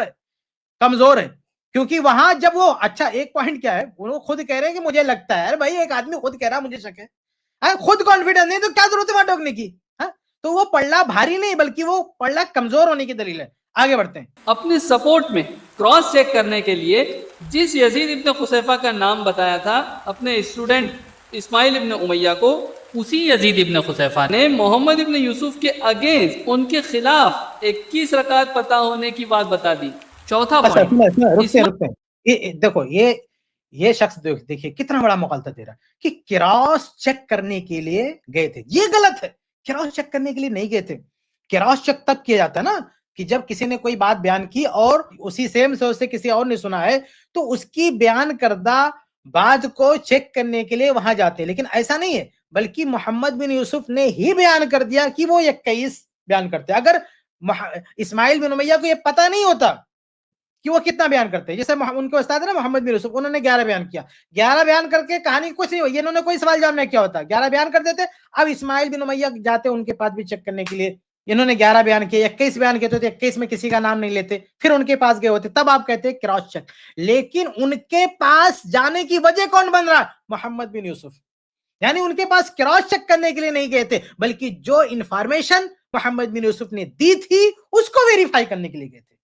ہے, کیونکہ وہاں جب وہ, اچھا ایک پوائنٹ کیا ہے, وہ خود کہہ رہے ہیں کہ مجھے لگتا ہے. بھائی ایک آدمی خود کہہ رہا مجھے شک ہے, خود کانفیڈنس نہیں تو کیا ضرورت ہے وہاں ٹوکنے کی. تو وہ پلڑا بھاری نہیں بلکہ وہ پلڑا کمزور ہونے کی دلیل ہے. آگے بڑھتے ہیں.
اپنے سپورٹ میں کراس چیک کرنے کے لیے جس یزید ابن خصیفہ کا نام بتایا تھا اپنے اسٹوڈنٹ اسماعیل ابن امیہ کو, اسی یزید ابن خصیفہ نے محمد ابن یوسف کے اگینسٹ ان کے خلاف 21 رکعت پتہ ہونے کی بات بتا دی. چوتھا پوائنٹ,
دیکھو یہ شخص دیکھیے کتنا بڑا مغالطہ دے رہا کہ کراس چیک کرنے کے لیے گئے تھے. یہ غلط ہے, کراس چیک کرنے کے لیے نہیں گئے تھے. کراس چیک تب کیا جاتا ہے نا کہ جب کسی نے کوئی بات بیان کی اور اسی سیم سے اسے کسی اور نے سنا ہے تو اس کی بیان کردہ بات کو چیک کرنے کے لیے وہاں جاتے ہیں. لیکن ایسا نہیں ہے, بلکہ محمد بن یوسف نے ہی بیان کر دیا کہ وہ 21 بیان کرتے. اگر اسماعیل بن امیہ کو یہ پتہ نہیں ہوتا کہ وہ کتنا بیان کرتے ہیں, جیسے ان کے استاد ہے نا محمد بن یوسف, انہوں نے 11 بیان کیا, 11 بیان کر کے کہانی کچھ نہیں ہوئی, انہوں نے کوئی سوال جواب نہیں کیا ہوتا, 11 بیان کر دیتے. اب اسماعیل بن امیہ جاتے ان کے پاس بھی چیک کرنے کے لیے, انہوں نے 11 بیان کیے, 21 بیان کہتے تھے, 21 میں کسی کا نام نہیں لیتے, پھر ان کے پاس گئے ہوتے, تب آپ کہتے ہیں کراس چیک. لیکن ان کے پاس جانے کی وجہ کون بن رہا, محمد بن یوسف. یعنی ان کے پاس کراس چیک کرنے کے لیے نہیں گئے تھے, بلکہ جو انفارمیشن محمد بن یوسف نے دی تھی اس کو ویریفائی کرنے کے لیے گئے تھے.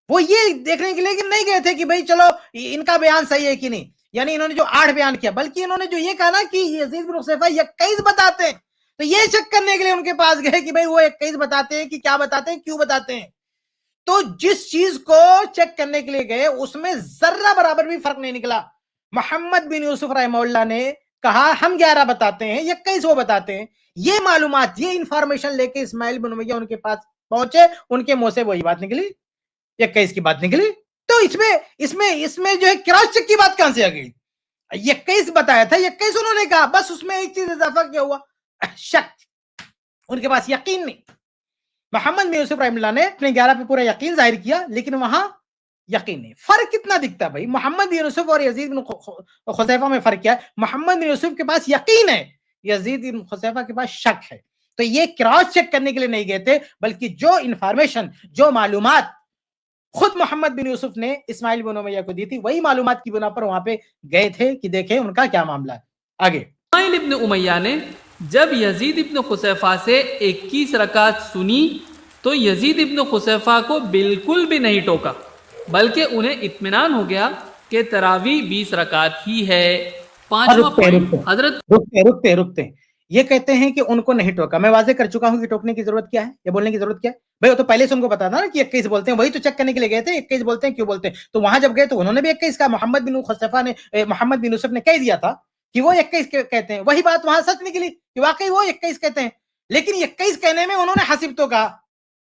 وہ یہ دیکھنے کے لیے کہ نہیں گئے تھے کہ بھئی چلو ان کا بیان صحیح ہے کہ نہیں. یعنی انہوں نے جو 8 بیان کیا, بلکہ انہوں نے جو یہ کہا نا کہ یزید بن خصیفہ 21 بتاتے ہیں, تو یہ چیک کرنے کے لیے ان کے پاس گئے کہ بھئی وہ 21 بتاتے ہیں کہ کیا بتاتے ہیں, کیوں بتاتے ہیں. تو جس چیز کو چیک کرنے کے لیے گئے اس میں ذرہ برابر بھی فرق نہیں نکلا. محمد بن یوسف رحمہ اللہ نے کہا ہم 11 بتاتے ہیں, 21 وہ بتاتے ہیں. یہ معلومات یہ انفارمیشن لے کے اسماعیل بن امیہ ان کے پاس پہنچے, ان کے منہ سے وہی بات نکلی, 21 کی بات نکلی. تو اس میں جو ہے کراس چیک کی بات کہاں سے آ گئی؟ 21 بتایا تھا, 21 انہوں نے کہا, بس اس میں ایک چیز اضافہ کیا ہوا, شک. ان کے پاس یقین نہیں. محمد بن یوسف رحمہ اللہ نے اپنے 11 پہ پورا یقین ظاہر کیا, لیکن وہاں یقین نہیں. فرق کتنا دکھتا بھائی, محمد بن یوسف اور یزید بن خزیفہ میں فرق کیا ہے؟ محمد بن یوسف کے پاس یقین ہے, یزید بن خزیفہ کے پاس شک ہے. تو یہ کراس چیک کرنے کے لیے نہیں گئے تھے, بلکہ جو انفارمیشن, جو معلومات خود محمد بن یوسف نے اسماعیل بن امیہ کو دی تھی, وہی معلومات کی بنا پر وہاں پہ گئے تھے کہ دیکھیں ان کا کیا معاملہ ہے. آگے
اسماعیل ابن امیہ نے جب یزید ابن خصیفہ سے 21 رکعت سنی تو یزید ابن خصیفہ کو بالکل بھی نہیں ٹوکا, بلکہ انہیں اطمینان ہو گیا کہ تراویح 20 رکعت ہی ہے. پانچواں پوائنٹ, حضرت
رکتے یہ کہتے ہیں کہ ان کو نہیں ٹوکا. میں واضح کر چکا ہوں کہ ٹوکنے کی ضرورت کیا ہے, یہ بولنے کی ضرورت کیا ہے بھائی. وہ تو پہلے سے ان کو پتا تھا نا کہ 21 بولتے ہیں, وہی تو چیک کرنے کے لیے گئے تھے, 21 بولتے ہیں کیوں بولتے ہیں. تو وہاں جب گئے تو انہوں نے بھی 21 کا, محمد بن خصیفہ نے, محمد بن یوسف نے کہہ دیا تھا کہ وہ 21 کہتے ہیں. وہی بات وہاں سچ نکلی کہ واقعی وہ 21 کہتے ہیں, لیکن 21 کہنے میں انہوں نے حسبتوں کا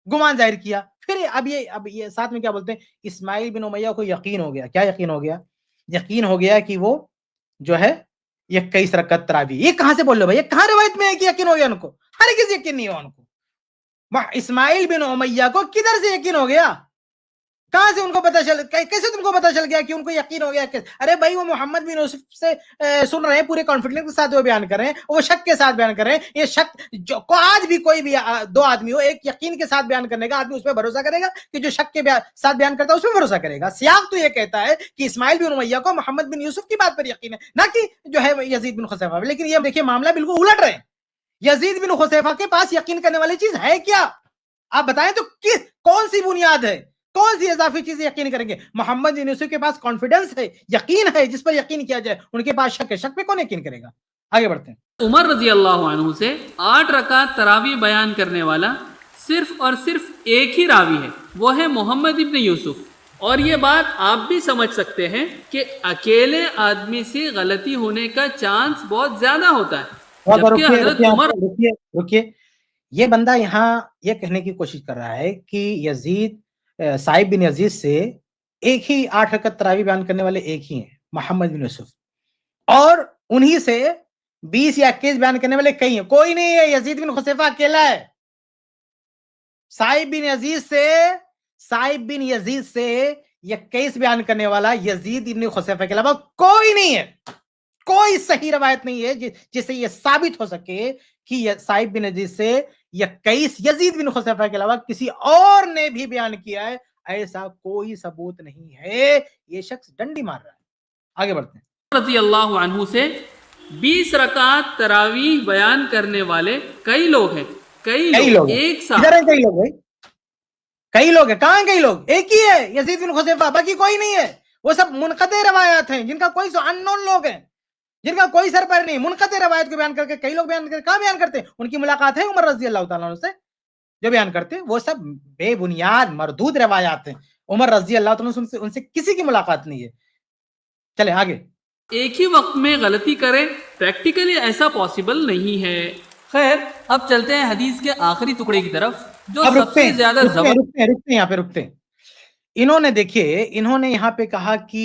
گمان ظاہر کیا. پھر اب یہ ساتھ میں کیا بولتے ہیں, اسماعیل بن امیہ کو یقین ہو گیا. کیا یقین ہو گیا؟ یقین ہو گیا کہ وہ جو ہے 21 رکعت تراویح. یہ کہاں سے بول رہے بھائی, یہ کہاں روایت میں ہے کہ یقین ہو گیا ان کو؟ ہرگز یقین نہیں ہوا ان کو. اسماعیل بن امیہ کو کدھر سے یقین ہو گیا؟ کہاں سے ان کو پتا چل, کیسے تم کو پتا چل گیا کہ ان کو یقین ہو گیا؟ ارے بھائی وہ محمد بن یوسف سے سن رہے ہیں, پورے کانفیڈنس کے ساتھ وہ بیان کر رہے ہیں, وہ شک کے ساتھ بیان کر رہے ہیں. یہ شک جو آج بھی کوئی بھی دو آدمی ہو, ایک یقین کے ساتھ بیان کرنے کا آدمی اس پہ بھروسہ کرے گا کہ جو شک کے ساتھ بیان کرتا ہے اس پہ بھروسہ کرے گا. سیاق تو یہ کہتا ہے کہ اسماعیل بن امیہ کو محمد بن یوسف کی بات پر یقین ہے, نہ کہ جو ہے یزید بن خصیفہ. لیکن یہ دیکھیے معاملہ بالکل الٹ رہے ہیں. یزید بن خصیفہ کے پاس یقین کرنے والی چیز ہے کیا؟ آپ بتائیں تو کون سی بنیاد ہے, کون سی اضافی چیزیں یقین کریں گے؟ محمد بن یوسف کے پاس کانفیڈنس ہے, یقین ہے, جس پر یقین کیا جائے. ان کے پاس شک ہے, شک پہ کون یقین کرے گا؟ آگے بڑھتے ہیں.
عمر رضی اللہ عنہ سے 8 رکعت تراویح بیان کرنے والا صرف اور صرف ایک ہی راوی ہے, وہ ہے محمد ابن یوسف. اور یہ بات آپ بھی سمجھ سکتے ہیں کہ اکیلے آدمی سے غلطی ہونے کا چانس بہت زیادہ ہوتا ہے. جبکہ حضرت عمر
رکیے, یہ بندہ یہاں یہ کہنے کی کوشش کر رہا ہے کہ یزید, صاحب بن یزید سے ایک ہی 8 رکعت تراویح بیان کرنے والے ایک ہی ہیں, محمد بن یوسف, اور انہی سے 20 یا 21 بیان کرنے والے کئی ہیں. کوئی نہیں ہے, یزید بن خصیفہ اکیلا ہے. صاحب بن یزید سے 21 بیان کرنے والا یزید بن خصیفہ کے علاوہ کوئی نہیں ہے. کوئی صحیح روایت نہیں ہے جس سے یہ ثابت ہو سکے کہ صاحب بن یزید سے 21 یزید بن خصیفہ کے علاوہ کسی اور نے بھی بیان کیا ہے. ایسا کوئی ثبوت نہیں ہے. یہ شخص ڈنڈی مار رہا ہے. آگے بڑھتے ہیں.
رضی اللہ عنہ سے 20 رکعت تراویح بیان کرنے والے کئی لوگ ہیں. کئی لوگ ایک ساتھ.
کئی لوگ ہیں. کہاں کئی لوگ؟ ایک ہی ہے, یزید بن خصیفہ, باقی کوئی نہیں ہے. وہ سب منقطع روایات ہیں جن کا کوئی اننون لوگ ہیں, جن کا کوئی سر پر نہیں. منقطع روایت کو بیان کر کے کئی لوگ بیان کر کہاں بیان کرتے ہیں؟ ان کی ملاقات ہے عمر رضی اللہ تعالیٰ عنہ سے جو بیان کرتے ہیں, وہ سب بے بنیاد مردود روایات ہیں. عمر رضی اللہ تعالیٰ عنہ سے ان سے کسی کی ملاقات نہیں ہے. چلیں آگے.
ایک ہی وقت میں غلطی کرے, پریکٹیکلی ایسا پوسیبل نہیں ہے. خیر, اب چلتے ہیں حدیث کے آخری ٹکڑے کی طرف جو سب سے زیادہ
رکتے ہیں. انہوں نے دیکھیے, انہوں نے یہاں پہ کہا کہ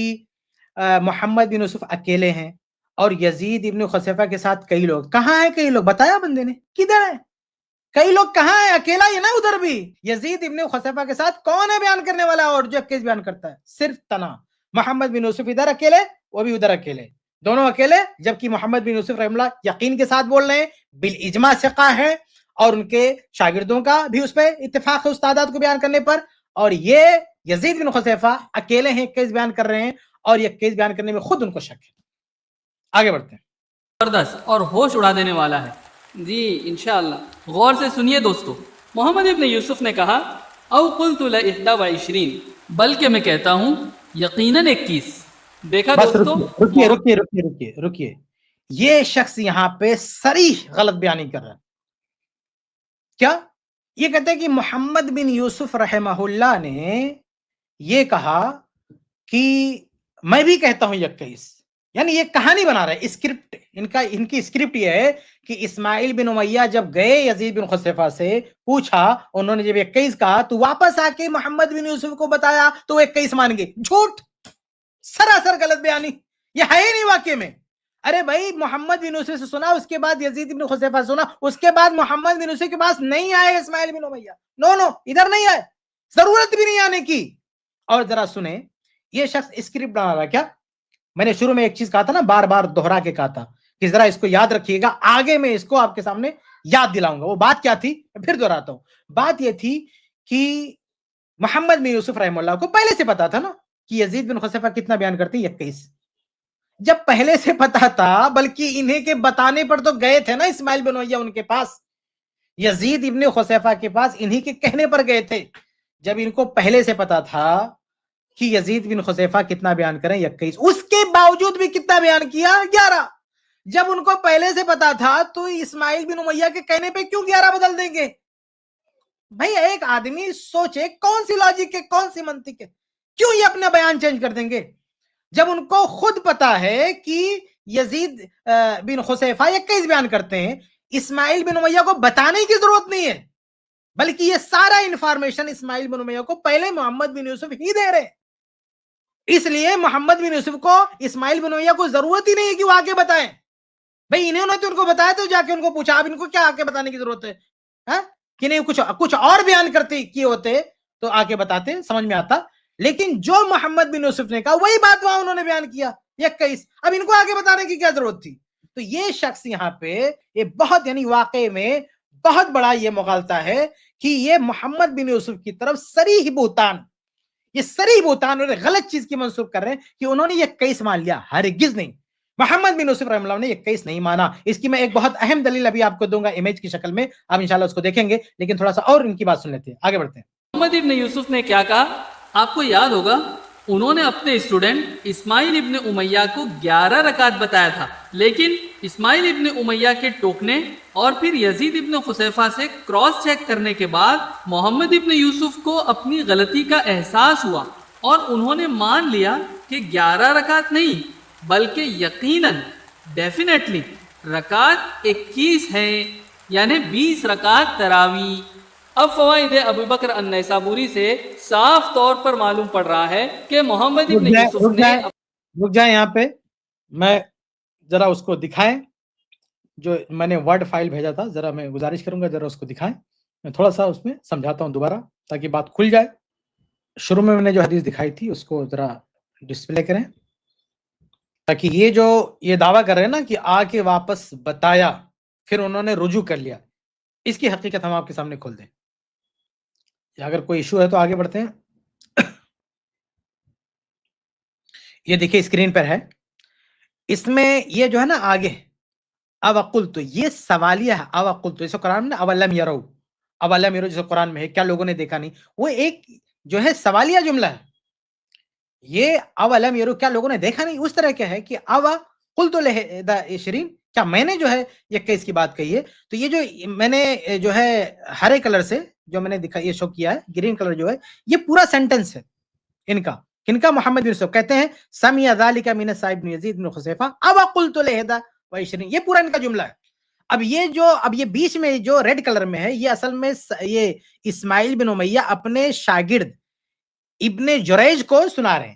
محمد بن یوسف اکیلے ہیں اور یزید ابن خصیفہ کے ساتھ کئی لوگ. کہاں ہیں کئی لوگ؟ بتایا بندے نے, کدھر ہے کئی لوگ؟ کہاں ہے؟ اکیلا ہی نا ادھر بھی. یزید ابن خصیفہ کے ساتھ کون ہے بیان کرنے والا اور جو 21 بیان کرتا ہے؟ صرف تنا محمد بن یوسف ادھر اکیلے, وہ بھی ادھر اکیلے, دونوں اکیلے. جبکہ محمد بن یوسف رحمہ اللہ یقین کے ساتھ بول رہے ہیں, بالاجماع ثقہ ہیں, اور ان کے شاگردوں کا بھی اس پہ اتفاق ہے استادات کو بیان کرنے پر. اور یہ یزید بن خصیفہ اکیلے ہیں, 21 بیان کر رہے ہیں, اور یہ 21 بیان کرنے میں خود ان کو شک ہے. آگے بڑھتے ہیں.
زبردست اور ہوش اڑا دینے والا ہے. جی انشاءاللہ غور سے سنیے دوستو. محمد ابن یوسف نے کہا او قلت ل21, بلکہ میں کہتا ہوں یقیناً 21. دیکھا دوستو,
رکیے. یہ شخص یہاں پہ صریح غلط بیانی کر رہا ہے. کیا یہ کہتے ہیں کہ محمد بن یوسف رحمہ اللہ نے یہ کہا کہ میں بھی کہتا ہوں 21, یعنی یہ کہانی بنا رہے اسکرپٹ ان کی اسکرپٹ یہ ہے کہ اسماعیل بن امیہ جب گئے یزید بن خصیفہ سے پوچھا, انہوں نے جب 21 کہا تو واپس آ کے محمد بن یوسف کو بتایا تو وہ 21 مان گئے. جھوٹ, سراسر غلط بیانی, یہ ہے ہی نہیں واقع میں. ارے بھائی محمد بن یوسف سے سنا, اس کے بعد یزید بن خصیفہ سنا, اس کے بعد محمد بن یوسف کے پاس نہیں آئے اسماعیل بن امیہ, نو ادھر نہیں آئے, ضرورت بھی نہیں آنے کی. اور ذرا سنیں, یہ شخص اسکرپٹ بنا رہا کیا. میں نے شروع میں ایک چیز کہا تھا نا, بار بار دہرا کے کہا تھا کہ ذرا اس کو یاد رکھیے گا, آگے میں اس کو آپ کے سامنے یاد دلاؤں گا. وہ بات کیا تھی پھر دہراتا ہوں. بات یہ تھی کہ محمد بن یوسف رحمہ اللہ کو پہلے سے پتا تھا نا کہ یزید بن خصیفہ کتنا بیان کرتے ہیں, 21. جب پہلے سے پتا تھا, بلکہ انہیں کے بتانے پر تو گئے تھے نا اسماعیل بن امیہ ان کے پاس, یزید ابن خصیفہ کے پاس انہی کے کہنے پر گئے تھے. جب ان کو پہلے سے پتا تھا کہ یزید بن خصیفہ کتنا بیان کریں 21, اس کے باوجود بھی کتنا بیان کیا 11. جب ان کو پہلے سے پتا تھا تو اسماعیل بن امیہ کے کہنے پہ کیوں 11 بدل دیں گے؟ بھائی ایک آدمی سوچے, کون سی لاجک ہے, کون سی منطق ہے, کیوں یہ اپنا بیان چینج کر دیں گے جب ان کو خود پتا ہے کہ یزید بن خصیفہ 21 بیان کرتے ہیں. اسماعیل بن امیہ کو بتانے کی ضرورت نہیں ہے, بلکہ یہ سارا انفارمیشن اسماعیل بن امیہ کو پہلے محمد بن یوسف ہی دے رہے. اس لیے محمد بن یوسف کو اسماعیل بن امیہ کو ضرورت ہی نہیں ہے کہ وہ آگے بتائیں. بھائی انہوں نے تو ان کو بتایا, تو جا کے ان کو پوچھا, اب ان کو کیا آگے بتانے کی ضرورت ہے کہ نہیں, کچھ اور بیان کرتے کیے ہوتے تو آگے بتاتے, سمجھ میں آتا. لیکن جو محمد بن یوسف نے کہا وہی بات وہاں انہوں نے بیان کیا 21, اب ان کو آگے بتانے کی کیا ضرورت تھی. تو یہ شخص یہاں پہ یہ بہت, یعنی واقعے میں بہت بڑا یہ مغالطہ ہے کہ یہ محمد بن یوسف کی طرف صریح بہتان, یہ صریح بہتان اور غلط چیز کی منسوخ کر رہے ہیں کہ انہوں نے 21 مان لیا. ہرگز نہیں, محمد بن یوسف رحمہ اللہ نے 21 نہیں مانا. اس کی میں ایک بہت اہم دلیل ابھی آپ کو دوں گا امیج کی شکل میں, آپ انشاءاللہ اس کو دیکھیں گے, لیکن تھوڑا سا اور ان کی بات سن لیتے ہیں, آگے بڑھتے ہیں.
محمد ابن یوسف نے کیا کہا آپ کو یاد ہوگا, انہوں نے اپنے اسٹوڈنٹ اسماعیل ابن امیہ کو 11 رکعت بتایا تھا, لیکن اسماعیل ابن امیہ کے ٹوکنے اور پھر یزید ابن خصیفہ سے کراس چیک کرنے کے بعد محمد ابن یوسف کو اپنی غلطی کا احساس ہوا اور انہوں نے مان لیا کہ 11 رکعت نہیں بلکہ یقیناً ڈیفینیٹلی رکعت 21 ہیں, یعنی 20 رکعت تراویح. اب فوائد ابو بکر النیسابوری سے صاف طور پر معلوم پڑ رہا ہے کہ محمد ابن یوسف نے
رک جائیں یہاں پہ, میں ذرا اس کو دکھائیں جو میں نے ورڈ فائل بھیجا تھا, ذرا میں گزارش کروں گا ذرا اس کو دکھائیں. میں تھوڑا سا اس میں سمجھاتا ہوں دوبارہ تاکہ بات کھل جائے. شروع میں نے جو حدیث دکھائی تھی اس کو ذرا ڈسپلے کریں, تاکہ یہ دعویٰ کر رہے ہیں نا کہ آ کے واپس بتایا پھر انہوں نے رجوع کر لیا, اس کی حقیقت ہم آپ کے سامنے کھول دیں. اگر کوئی ایشو ہے تو آگے بڑھتے ہیں. یہ دیکھیں اسکرین پر ہے, اس میں یہ جو ہے نا آگے اوقلت, یہ سوالیہ ہے. اوقلت جیسے قرآن میں اولم یرو, اولم یرو جیسے قرآن میں ہے کیا لوگوں نے دیکھا نہیں, وہ ایک جو ہے سوالیہ جملہ ہے. یہ اولم یرو کیا لوگوں نے دیکھا نہیں, اس طرح کیا ہے کہ اوقلت لہذا عشرین, کیا میں نے جو ہے 21 کی بات کہی ہے. تو یہ جو میں نے جو ہے ہرے کلر سے جو میں نے دکھا یہ شو کیا ہے, گرین کلر جو ہے یہ پورا سینٹنس ہے ان کا محمد بن یوسف کہتے ہیں سمع ذلک من صاحب بن یزید بن خصیفہ اوقلت لہذا وعشرین, یہ پورا ان کا جملہ ہے. اب یہ بیچ میں جو ریڈ کلر میں ہے یہ اصل میں یہ اسماعیل بن امیہ اپنے شاگرد ابن جریج کو سنا رہے ہیں.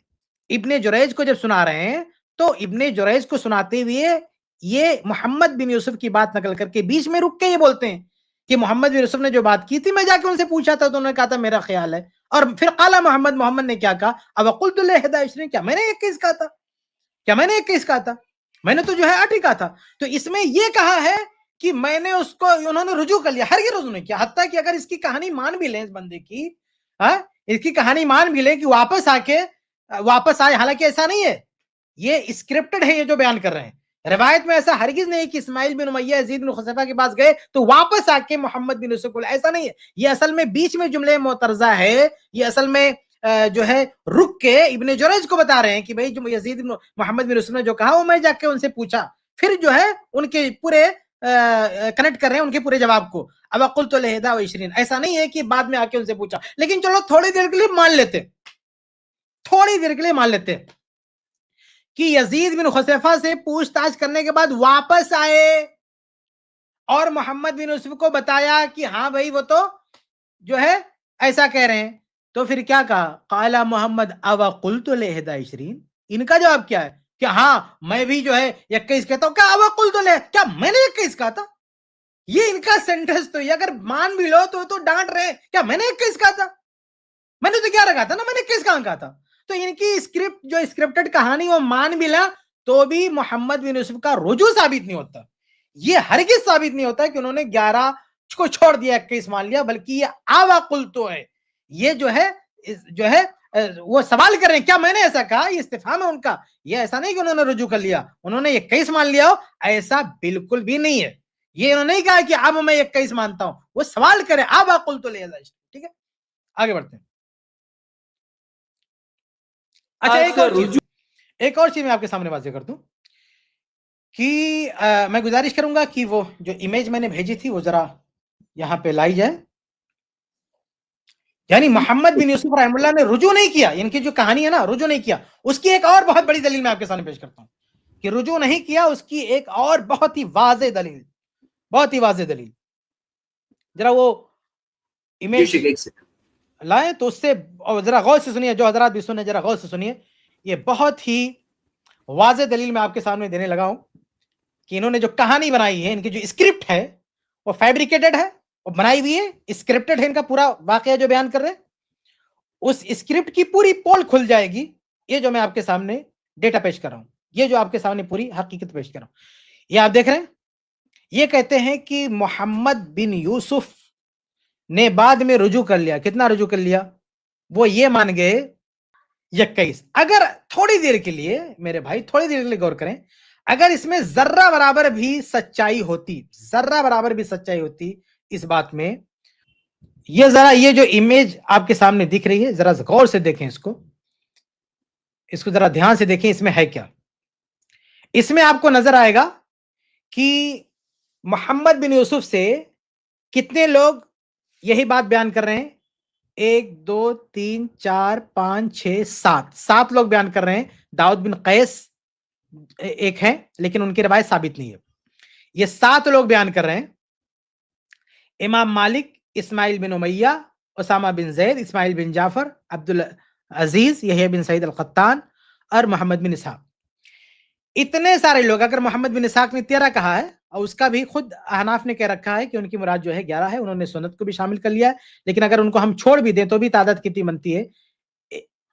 ابن جریج کو جب سنا رہے ہیں تو ابن جریج کو سناتے ہوئے یہ محمد بن یوسف کی بات نقل کر کے بیچ میں رک کے یہ بولتے ہیں کہ محمد بن یوسف نے جو بات کی تھی میں جا کے ان سے پوچھا تھا تو انہوں نے کہا تھا میرا خیال ہے. اور پھر قال محمد نے کیا کہا اوقلت لہذا عشرین, کیا میں نے 21 کہا تھا, کیا میں نے 21 کہا تھا, میں نے تو جو ہے 8 ہی کہا تھا. تو اس میں یہ کہا ہے کہ میں نے اس کو, انہوں نے رجوع کر لیا. ہرگز رجوع نہیں کیا, حتیٰ کہ اگر اس کی کہانی مان بھی لیں اس بندے کی, اس کی کہانی مان بھی لیں کہ واپس آئے, حالانکہ ایسا نہیں ہے, یہ اسکرپٹڈ ہے یہ جو بیان کر رہے ہیں. روایت میں ایسا ہرگز نہیں کہ اسماعیل بن امیہ یزید بن خصیفہ کے پاس گئے تو واپس آ کے محمد بن یوسف کو, ایسا نہیں ہے. یہ اصل میں بیچ میں جملے معترضہ ہے, یہ اصل میں جو ہے رک کے ابن جریج کو بتا رہے ہیں کہ بھائی جو یزید بن محمد بن یوسف نے جو کہا وہ میں جا کے ان سے پوچھا, پھر جو ہے ان کے پورے کنیکٹ کر رہے ہیں ان کے پورے جواب کو. اوقلت لہذا وعشرین, ایسا نہیں ہے کہ بعد میں آ کے ان سے پوچھا. لیکن چلو تھوڑی دیر کے لیے مان لیتے کہ یزید بن خصیفہ سے پوچھ تاچھ کرنے کے بعد واپس آئے اور محمد بن یوسف کو بتایا کہ ہاں بھائی وہ تو جو ہے ایسا کہہ رہے ہیں. تو پھر کیا کہا؟ قال محمد او قلت ل21 20. ان کا جواب کیا ہے کہ ہاں میں بھی جو ہے 21 کہتا ہوں. کیا او قلت ل، کیا میں نے 21 کہا تھا؟ یہ ان کا سینٹینس تو یہ اگر مان بھی لو تو ڈانٹ رہے ہیں. کیا میں نے 21 کہا تھا؟ میں نے تو کیا رکھا تھا نا، میں نے 21 کہاں کہا تھا؟ تو ان کی اسکرپٹ جو اسکرپٹڈ کہانی وہ مان بھی لا تو بھی محمد بن یوسف کا رجوع ثابت نہیں ہوتا. یہ ہرگز ثابت نہیں ہوتا کہ انہوں نے 11 کو چھوڑ دیا 21 مان لیا، بلکہ یہ آوا قلتو ہے. یہ جو ہے وہ سوال کر رہے ہیں کیا میں نے ایسا کہا. یہ استفہام ہے ان کا. یہ ایسا نہیں کہ انہوں نے رجوع کر لیا، انہوں نے 21 مان لیا ہو، ایسا بالکل بھی نہیں ہے. یہ انہوں نے نہیں کہا کہ اب میں 21 مانتا ہوں، وہ سوال کرے آوا قلتو ل. ٹھیک ہے، آگے بڑھتے ہیں. اچھا ایک اور چیز میں آپ کے سامنے واضح کر دوں کہ میں گزارش کروں گا کہ وہ جو امیج میں نے بھیجی تھی وہ ذرا یہاں پہ لائی جائے. یعنی محمد بن یوسف رحمہ اللہ نے رجوع نہیں کیا، ان کی جو کہانی ہے نا رجوع نہیں کیا، اس کی ایک اور بہت بڑی دلیل میں آپ کے سامنے پیش کرتا ہوں کہ رجوع نہیں کیا. اس کی ایک اور بہت ہی واضح دلیل ذرا وہ امیج لائیں تو اس سے ذرا غور سے سنیے. جو حضرات بھی سنیں ذرا غور سے سنیے. یہ بہت ہی واضح دلیل میں آپ کے سامنے دینے لگا ہوں کہ انہوں نے جو کہانی بنائی ہے، ان کی جو اسکرپٹ ہے وہ فیبریکیٹڈ ہے، وہ بنائی ہوئی ہے، اسکرپٹڈ ہے. ان کا پورا واقعہ جو بیان کر رہے ہیں اس اسکرپٹ کی پوری پول کھل جائے گی. یہ جو میں آپ کے سامنے ڈیٹا پیش کر رہا ہوں، یہ جو آپ کے سامنے پوری حقیقت پیش کر رہا ہوں، یہ آپ دیکھ رہے ہیں. یہ کہتے ہیں کہ محمد بن یوسف نے بعد میں رجوع کر لیا. کتنا رجوع کر لیا؟ وہ یہ مان گئے 21. اگر تھوڑی دیر کے لیے میرے بھائی تھوڑی دیر کے لیے غور کریں، اگر اس میں ذرہ برابر بھی سچائی ہوتی اس بات میں، یہ ذرا یہ جو امیج آپ کے سامنے دکھ رہی ہے ذرا غور سے دیکھیں، اس کو ذرا دھیان سے دیکھیں. اس میں ہے کیا؟ اس میں آپ کو نظر آئے گا کہ محمد بن یوسف سے کتنے لوگ یہی بات بیان کر رہے ہیں؟ 1 2 3 4 5 6 7 لوگ بیان کر رہے ہیں. داؤد بن قیس ایک ہیں لیکن ان کی روایت ثابت نہیں ہے. یہ 7 لوگ بیان کر رہے ہیں. امام مالک، اسماعیل بن امیہ، اسامہ بن زید، اسماعیل بن جعفر، عبد العزیز، یحییٰ بن سعید القطان اور محمد بن اسحاق. اتنے سارے لوگ. اگر محمد بن اسحاق نے 13 کہا ہے اور اس کا بھی خود احناف نے کہہ رکھا ہے کہ ان کی مراد جو ہے 11 ہے، انہوں نے سنت کو بھی شامل کر لیا ہے، لیکن اگر ان کو ہم چھوڑ بھی دیں تو بھی تعداد کتنی بنتی ہے؟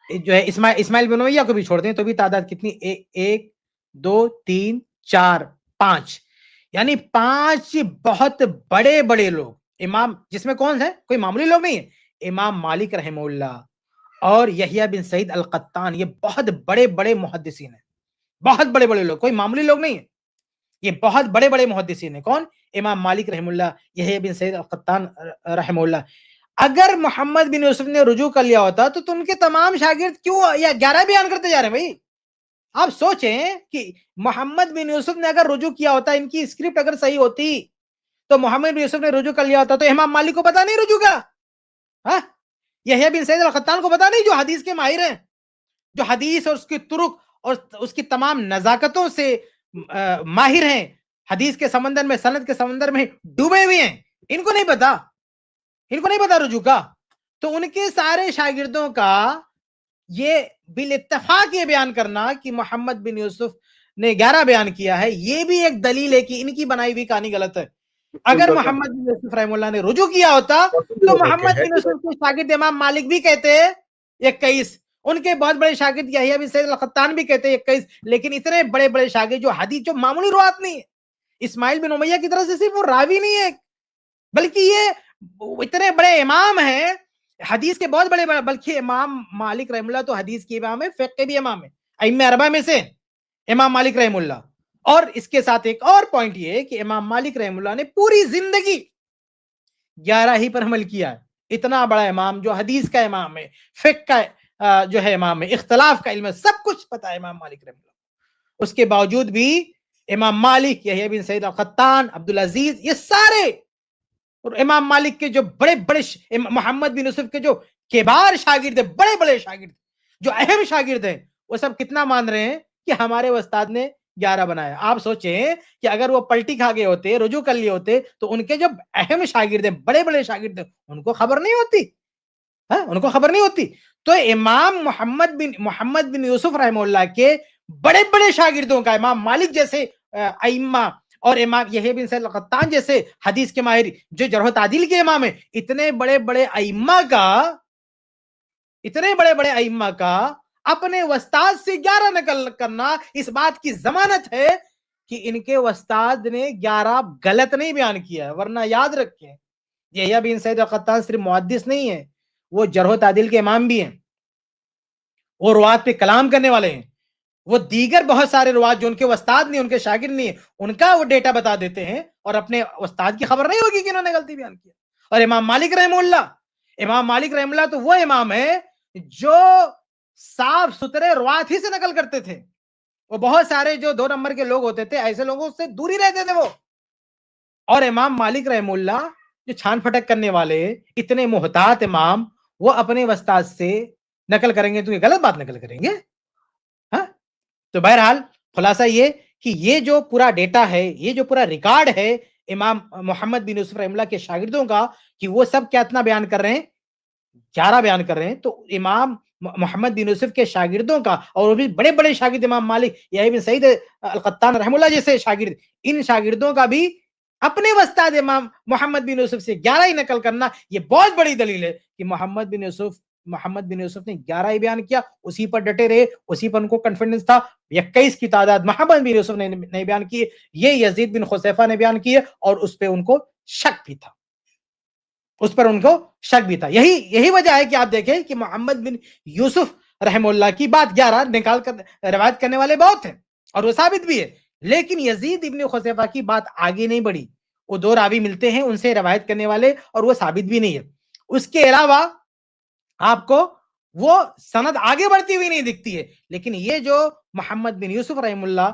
جو ہے اسماعیل بن امیہ کو بھی چھوڑ دیں تو بھی تعداد کتنی؟ 1 2 3 4 5، یعنی 5 بہت بڑے بڑے لوگ. امام جس میں کون ہے؟ کوئی معمولی لوگ نہیں ہے. امام مالک رحمہ اللہ اور یحییٰ بن سعید القطان، یہ بہت بڑے بڑے محدثین ہیں، بہت بڑے بڑے لوگ، کوئی معمولی لوگ نہیں ہیں. یہ بہت بڑے بڑے محدثین ہیں. کون؟ امام مالک رحمہ اللہ، یحییٰ بن سعید القطان رحمہ اللہ. اگر محمد بن یوسف نے رجوع کر لیا ہوتا تو ان کے تمام شاگرد کیوں یا 11 بیان کرتے جا رہے ہیں بھائی؟ آپ سوچیں کہ محمد بن یوسف نے اگر رجوع کیا ہوتا، ان کی اسکرپٹ اگر صحیح ہوتی تو محمد بن یوسف نے رجوع کر لیا ہوتا تو امام مالک کو پتا نہیں رجوع کا، یحییٰ بن سعید القطان کو پتا نہیں، جو حدیث کے ماہر ہیں، جو حدیث اور اس کی طرق اور اس کی تمام نزاکتوں سے ماہر ہیں، حدیث کے سمندر میں، سند کے سمندر میں ڈوبے ہوئے ہیں. ان کو نہیں پتا رجوع کا. تو ان کے سارے شاگردوں کا یہ بالاتفاق یہ بیان کرنا کہ محمد بن یوسف نے 11 بیان کیا ہے، یہ بھی ایک دلیل ہے کہ ان کی بنائی ہوئی کہانی غلط ہے. اگر محمد بن یوسف رحمہ اللہ نے رجوع کیا ہوتا تو محمد بن یوسف کے شاگرد امام مالک بھی کہتے 21، ان کے بہت بڑے شاگرد یحییٰ بن سعید القطان بھی کہتے 21، لیکن اتنے بڑے بڑے شاگرد جو حدیث جو معمولی روایت نہیں ہے، اسماعیل بن امیہ کی طرح سے صرف وہ راوی نہیں ہے، بلکہ یہ اتنے بڑے امام ہیں حدیث کے، بہت بڑے، بلکہ امام مالک رحمہ اللہ تو حدیث کی امام ہے، فقہ کے بھی امام ہے، ائمہ اربعہ میں سے امام مالک رحمہ اللہ. اور اس کے ساتھ ایک اور پوائنٹ یہ ہے کہ امام مالک رحمہ اللہ نے پوری زندگی 11 ہی پر عمل کیا ہے. اتنا بڑا امام جو حدیث کا امام ہے، فقہ کا جو ہے امام ہے، اختلاف کا علم ہے، سب کچھ پتا ہے امام مالک رحمہ اللہ. اس کے باوجود بھی امام مالک، یحییٰ بن سعید القطان، عبد العزیز، یہ سارے اور امام مالک کے جو بڑے بڑے محمد بن یوسف کے جو کبار شاگرد ہیں، بڑے بڑے شاگرد جو اہم شاگرد ہیں، وہ سب کتنا مان رہے ہیں کہ ہمارے استاد نے 11 بنایا. آپ سوچیں کہ اگر وہ پلٹی کھا گئے ہوتے, رجوع کر لیے ہوتے, تو ان کے جو اہم شاگرد ہیں, بڑے بڑے شاگرد ہیں, ان کو خبر نہیں ہوتی, ان کو خبر نہیں ہوتی. تو امام محمد بن یوسف رحمہ اللہ کے بڑے بڑے شاگردوں کا, امام مالک جیسے ائمہ اور امام یحییٰ بن سعید القطان جیسے حدیث کے ماہر جو جرح و تعدیل کے امام ہیں, اتنے بڑے بڑے ائمہ کا اپنے استاد سے 11 نقل کرنا اس بات کی ضمانت ہے کہ ان کے استاد نے 11 غلط نہیں بیان کیا ہے. ورنہ یاد رکھیں, یحییٰ بن سعید القطان صرف محدث نہیں ہے, وہ جرح و تعدیل کے امام بھی ہیں, وہ روات پہ کلام کرنے والے ہیں, وہ دیگر بہت سارے روات جو ان کے استاد نہیں, ان کے شاگرد نہیں, ان کا وہ ڈیٹا بتا دیتے ہیں, اور اپنے استاد کی خبر نہیں ہوگی کہ انہوں نے غلطی بیان کیا. اور امام مالک رحمہ اللہ تو وہ امام ہے جو صاف ستھرے روات ہی سے نقل کرتے تھے. وہ بہت سارے جو 2 نمبر کے لوگ ہوتے تھے, ایسے لوگوں سے دور ہی رہتے تھے وہ. اور امام مالک رحمہ اللہ جو چھان پھٹک کرنے والے, اتنے محتاط امام, وہ اپنے استاد سے نقل کریں گے تو یہ غلط بات نقل کریں گے. تو بہرحال خلاصہ یہ کہ یہ جو پورا ڈیٹا ہے, یہ جو پورا ریکارڈ ہے امام محمد بن یوسف رحمہ اللہ کے شاگردوں کا, کہ وہ سب کتنا بیان کر رہے ہیں, 11 بیان کر رہے ہیں. تو امام محمد بن یوسف کے شاگردوں کا, اور وہ بھی بڑے بڑے شاگرد امام مالک, یحییٰ بن سعید القطان رحمہ اللہ جیسے شاگرد, ان شاگردوں کا بھی اپنے استاد امام محمد بن یوسف سے 11 ہی نقل کرنا, یہ بہت بڑی دلیل ہے کہ محمد بن یوسف نے 11 ہی بیان کیا, اسی پر ڈٹے رہے, اسی پر ان کو کانفیڈنس تھا. 21 کی تعداد محمد بن یوسف نے نہیں بیان کی, یہ یزید بن خصیفہ نے بیان کی, اور اس پہ ان کو شک بھی تھا. یہی وجہ ہے کہ آپ دیکھیں کہ محمد بن یوسف رحمہ اللہ کی بات 11 نکال کر روایت کرنے والے بہت ہیں, اور وہ ثابت بھی ہے. لیکن یزید ابن خصیفہ کی بات آگے نہیں بڑھی. وہ 2 راوی ملتے ہیں ان سے روایت کرنے والے, اور وہ ثابت بھی نہیں ہے. اس کے علاوہ آپ کو وہ سند آگے بڑھتی ہوئی نہیں دکھتی ہے. لیکن یہ جو محمد بن یوسف رحمہ اللہ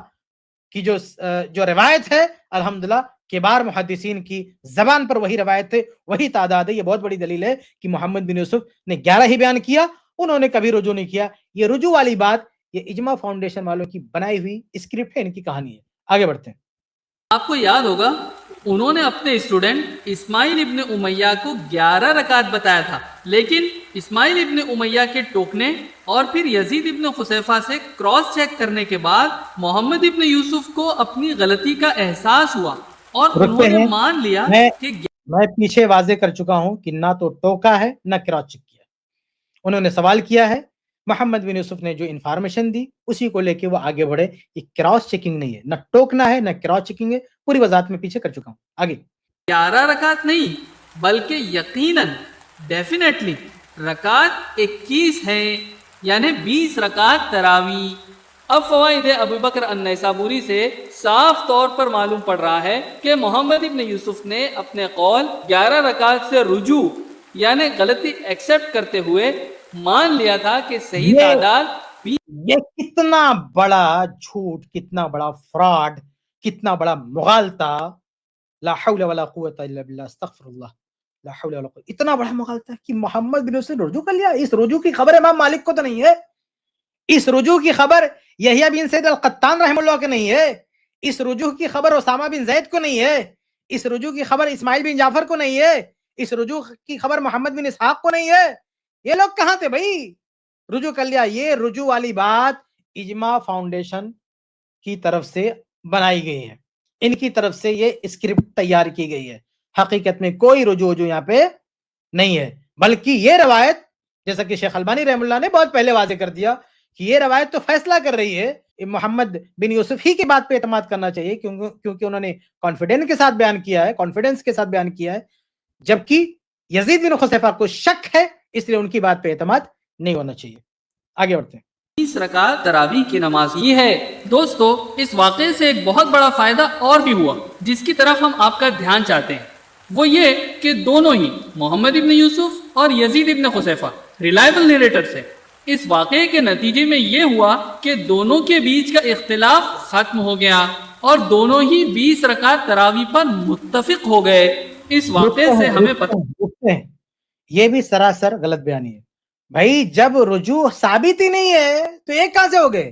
کی جو روایت ہے, الحمدللہ کبار محدثین کی زبان پر وہی روایت ہے, وہی تعداد ہے. یہ بہت بڑی دلیل ہے کہ محمد بن یوسف نے 11 ہی بیان کیا, انہوں نے کبھی رجوع نہیں کیا. یہ رجوع والی بات یہ اجماع فاؤنڈیشن والوں کی بنائی ہوئی اسکرپٹ ہے, ان کی کہانی ہے. آگے بڑھتے ہیں.
آپ کو یاد ہوگا انہوں نے اپنے اسٹوڈنٹ اسماعیل ابن امیہ کو 11 رکعت بتایا تھا, لیکن اسماعیل ابن امیہ کے ٹوکنے اور پھر یزید ابن خصیفہ سے کراس چیک کرنے کے بعد محمد ابن یوسف کو اپنی غلطی کا احساس ہوا, اور انہوں نے مان لیا کہ
میں پیچھے واضح کر چکا ہوں کہ نہ تو ٹوکا ہے نہ کراس چیک کیا. انہوں نے سوال کیا ہے, محمد بن یوسف نے جو انفارمیشن دی اسی کو لے کے وہ آگے بڑھے. یہ کراس چیکنگ نہیں ہے, نہ ٹوکنا ہے نہ کراس چیکنگ ہے. پوری وضاحت میں پیچھے کر چکا ہوں. آگے
11 رکعت نہیں بلکہ یقیناً ڈیفینیٹلی رکعت 21 ہیں, یعنی 20 رکعت تراویح. اب فوائد ابو بکر النیسابوری سے صاف طور پر معلوم پڑ رہا ہے کہ محمد ابن یوسف نے اپنے قول 11 رکعت سے رجوع یعنی غلطی ایکسپٹ کرتے ہوئے مان لیا تھا کہ صحیح تعداد.
یہ کتنا بڑا جھوٹ, کتنا بڑا فراڈ, کتنا بڑا مغالطہ. لا حول ولا قوت الا باللہ, استغفر اللہ, لا حول ولا قوت. اتنا بڑا مغالطہ کہ محمد بن یوسف نے رجوع کر لیا. اس رجوع کی خبر امام مالک کو تو نہیں ہے, اس رجوع کی خبر یحییٰ بن سعید القطان رحمہ اللہ کو نہیں ہے, اس رجوع کی خبر اسامہ بن زید کو نہیں ہے, اس رجوع کی خبر اسماعیل بن جعفر کو نہیں ہے, اس رجوع کی خبر محمد بن اسحاق کو نہیں ہے. یہ لوگ کہاں تھے بھائی؟ رجوع کر لیا. یہ رجوع والی بات اجماع فاؤنڈیشن کی طرف سے بنائی گئی ہے, ان کی طرف سے یہ اسکرپٹ تیار کی گئی ہے. حقیقت میں کوئی رجوع یہاں پہ نہیں ہے, بلکہ یہ روایت جیسا کہ شیخ البانی رحمہ اللہ نے بہت پہلے واضح کر دیا کہ یہ روایت تو فیصلہ کر رہی ہے محمد بن یوسف ہی کی بات پہ اعتماد کرنا چاہیے, کیونکہ انہوں نے کانفیڈنس کے ساتھ بیان کیا ہے, جبکہ یزید بن خصیفہ کو شک ہے, اس لیے ان کی بات پہ اعتماد نہیں ہونا چاہیے. آگے بڑھتے ہیں.
20 رکعت تراویح کی نماز یہ ہے. دوستو, اس واقعے سے ایک بہت بڑا فائدہ اور بھی ہوا جس کی طرف ہم آپ کا دھیان چاہتے ہیں. وہ یہ کہ دونوں ہی محمد ابن یوسف اور یزید ابن خصیفہ ریلائبل نیریٹرز ہیں. اس واقعے کے نتیجے میں یہ ہوا کہ دونوں کے بیچ کا اختلاف ختم ہو گیا اور دونوں ہی 20 رکعت تراویح پر متفق ہو گئے. اس واقعے سے ہمیں پتہ
یہ بھی سراسر غلط بیانی ہے بھائی. جب رجوع ثابت ہی نہیں ہے تو ایک کہاں سے ہو گئے؟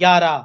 11,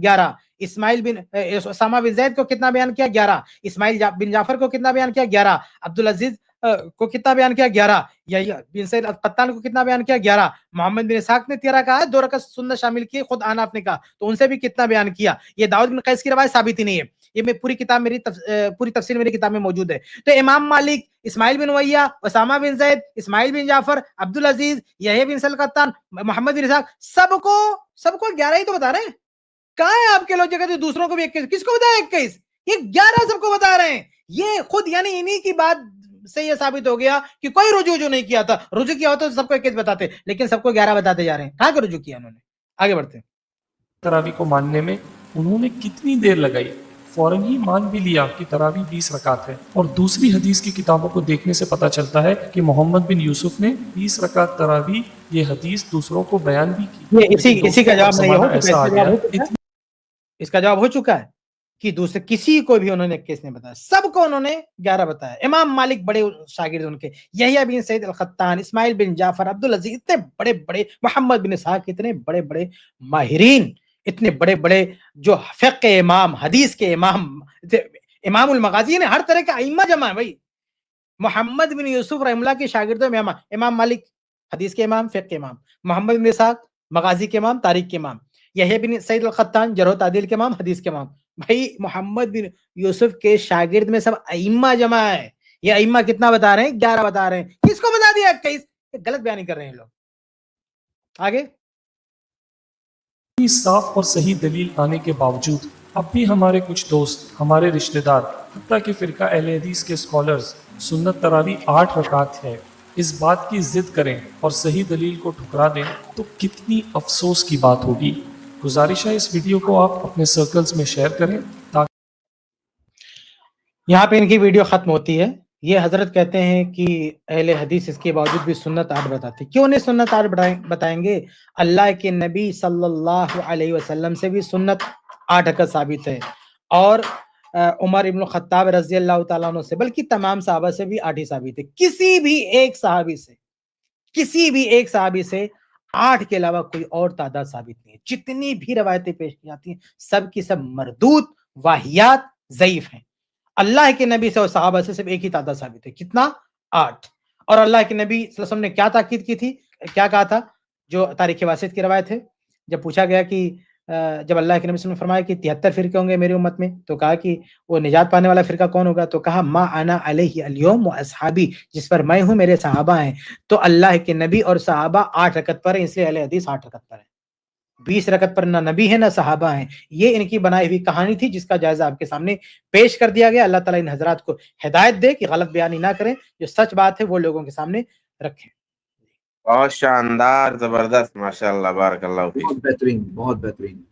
11, اسماعیل بن اسامہ بن زید کو کتنا بیان کیا 11, اسماعیل بن جعفر کو کتنا بیان کیا 11, عبدالعزیز کو کتنا بیان کیا 11, یا بن سعید القطان کو کتنا بیان کیا 11, محمد بن اسحاق نے 13 کہا ہے, 2 رکعت سنت شامل کی, خود اناف نے کہا تو ان سے بھی کتنا بیان کیا. یہ داؤد بن قیس کی روایت ثابت ہی نہیں ہے, یہ میں پوری کتاب میری پوری تفسیر میری کتاب میں موجود ہے. تو امام مالک, اسماعیل بن ویا, اسامہ بن زید, اسماعیل بن جعفر, عبدالعزیز, یحییٰ بن سعید القطان, محمد بن اسحاق, سب کو 11 ہی تو بتا رہے ہیں. کہاں ہے آپ کے لوگ جو دوسروں کو بھی 21, کس کو بتایا 21, یہ 11 سب کو بتا رہے ہیں. یہ خود یعنی انہی کی بات سے یہ ثابت ہو گیا کہ کوئی رجوع جو نہیں کیا تھا, رجوع کیا ہوتا تو سب کو 21 بتاتے, لیکن سب کو 11 بتاتے جا رہے ہیں. کہاں کا رجوع کیا انہوں نے؟ آگے بڑھتے ہیں.
تراویح کو ماننے میں انہوں نے کتنی دیر لگائی, فوراً ہی مان بھی لیا کہ تراویح 20 رکعت ہے. اور دوسری حدیث کی کتابوں کو دیکھنے سے پتہ چلتا ہے کہ محمد بن یوسف نے 20 رکعت تراویح یہ حدیث دوسروں کو بیان بھی کی.
اسی کا جواب نہیں ہو
ایسا آ گیا,
اس کا جواب ہو چکا ہے کہ دوسرے کسی کو بھی انہوں نے 21 نہیں بتایا, سب کو انہوں نے 11 بتایا. امام مالک بڑے شاگرد ان کے, یحییٰ بن سعید القطان, اسماعیل بن جعفر, عبدالعزیز, اتنے بڑے بڑے, محمد بن اسحاق, اتنے بڑے بڑے ماہرین, اتنے بڑے بڑے جو فقہ امام, حدیث کے امام, امام المغازی نے, ہر طرح کا ائمہ جمع ہے بھائی. محمد بن یوسف رحمہ اللہ کے شاگردوں میں امام مالک حدیث کے امام, فقہ کے امام, محمد بن اسحاق مغازی کے امام, تاریخ کے امام, یحییٰ بن سعید القطان جرح و تعدیل کے امام, حدیث کے امام. بھائی محمد بن یوسف کے شاگرد میں سب ائمہ جمع ہے. یہ ائمہ کتنا بتا رہے ہیں؟ 11 بتا رہے ہیں. کس کو بتا دیا 21؟ غلط بیان کر رہے ہیں لوگ. آگے
صاف اور صحیح دلیل آنے کے باوجود اب بھی ہمارے کچھ دوست, ہمارے رشتہ دار, حتیٰ کہ فرقہ اہل حدیث کے اسکالرز سنت تراویح 8 رکعت ہے اس بات کی ضد کریں اور صحیح دلیل کو ٹھکرا دیں تو کتنی افسوس کی بات ہوگی. گزارش ہے اس ویڈیو کو آپ اپنے سرکلز میں شیئر کریں تاکہ
یہاں پہ ان کی ویڈیو ختم ہوتی ہے. یہ حضرت کہتے ہیں کہ اہل حدیث اس کے باوجود بھی سنت 8 بتاتے. کیوں نہیں سنت 8 بتائیں گے؟ اللہ کے نبی صلی اللہ علیہ وسلم سے بھی سنت 8 رکعت ثابت ہے, اور عمر ابن الخطاب رضی اللہ تعالیٰ عنہ سے, بلکہ تمام صحابہ سے بھی 8 ہی ثابت ہے. کسی بھی ایک صحابی سے 8 کے علاوہ کوئی اور تعداد ثابت نہیں ہے. جتنی بھی روایتیں پیش کی جاتی ہیں سب کی سب مردود, واہیات, ضعیف ہیں. اللہ کے نبی سے اور صحابہ سے صرف ایک ہی تعداد ثابت ہے. کتنا؟ 8. اور اللہ کے نبی صلی اللہ علیہ وسلم نے کیا تاکید کی تھی, کیا کہا تھا؟ جو تاریخ واسط کی روایت ہے, جب پوچھا گیا کہ جب اللہ کے نبی صلی اللہ علیہ وسلم نے فرمایا کہ 73 فرقے ہوں گے میری امت میں, تو کہا کہ وہ نجات پانے والا فرقہ کون ہوگا؟ تو کہا ما انا علیہ الیوم و اصحابی, جس پر میں ہوں میرے صحابہ ہیں. تو اللہ کے نبی اور صحابہ 8 رکعت پر ہیں, اس لیے اہل حدیث 8 رکعت پر ہیں. 20 رکعت پر نہ نبی ہے نہ صحابہ ہیں. یہ ان کی بنائی ہوئی کہانی تھی جس کا جائزہ آپ کے سامنے پیش کر دیا گیا. اللہ تعالیٰ ان حضرات کو ہدایت دے کہ غلط بیانی نہ کریں, جو سچ بات ہے وہ لوگوں کے سامنے رکھیں.
بہت شاندار, زبردست, ماشاءاللہ, بارک اللہ فیک.
بہت بہترین, بہت بہترین.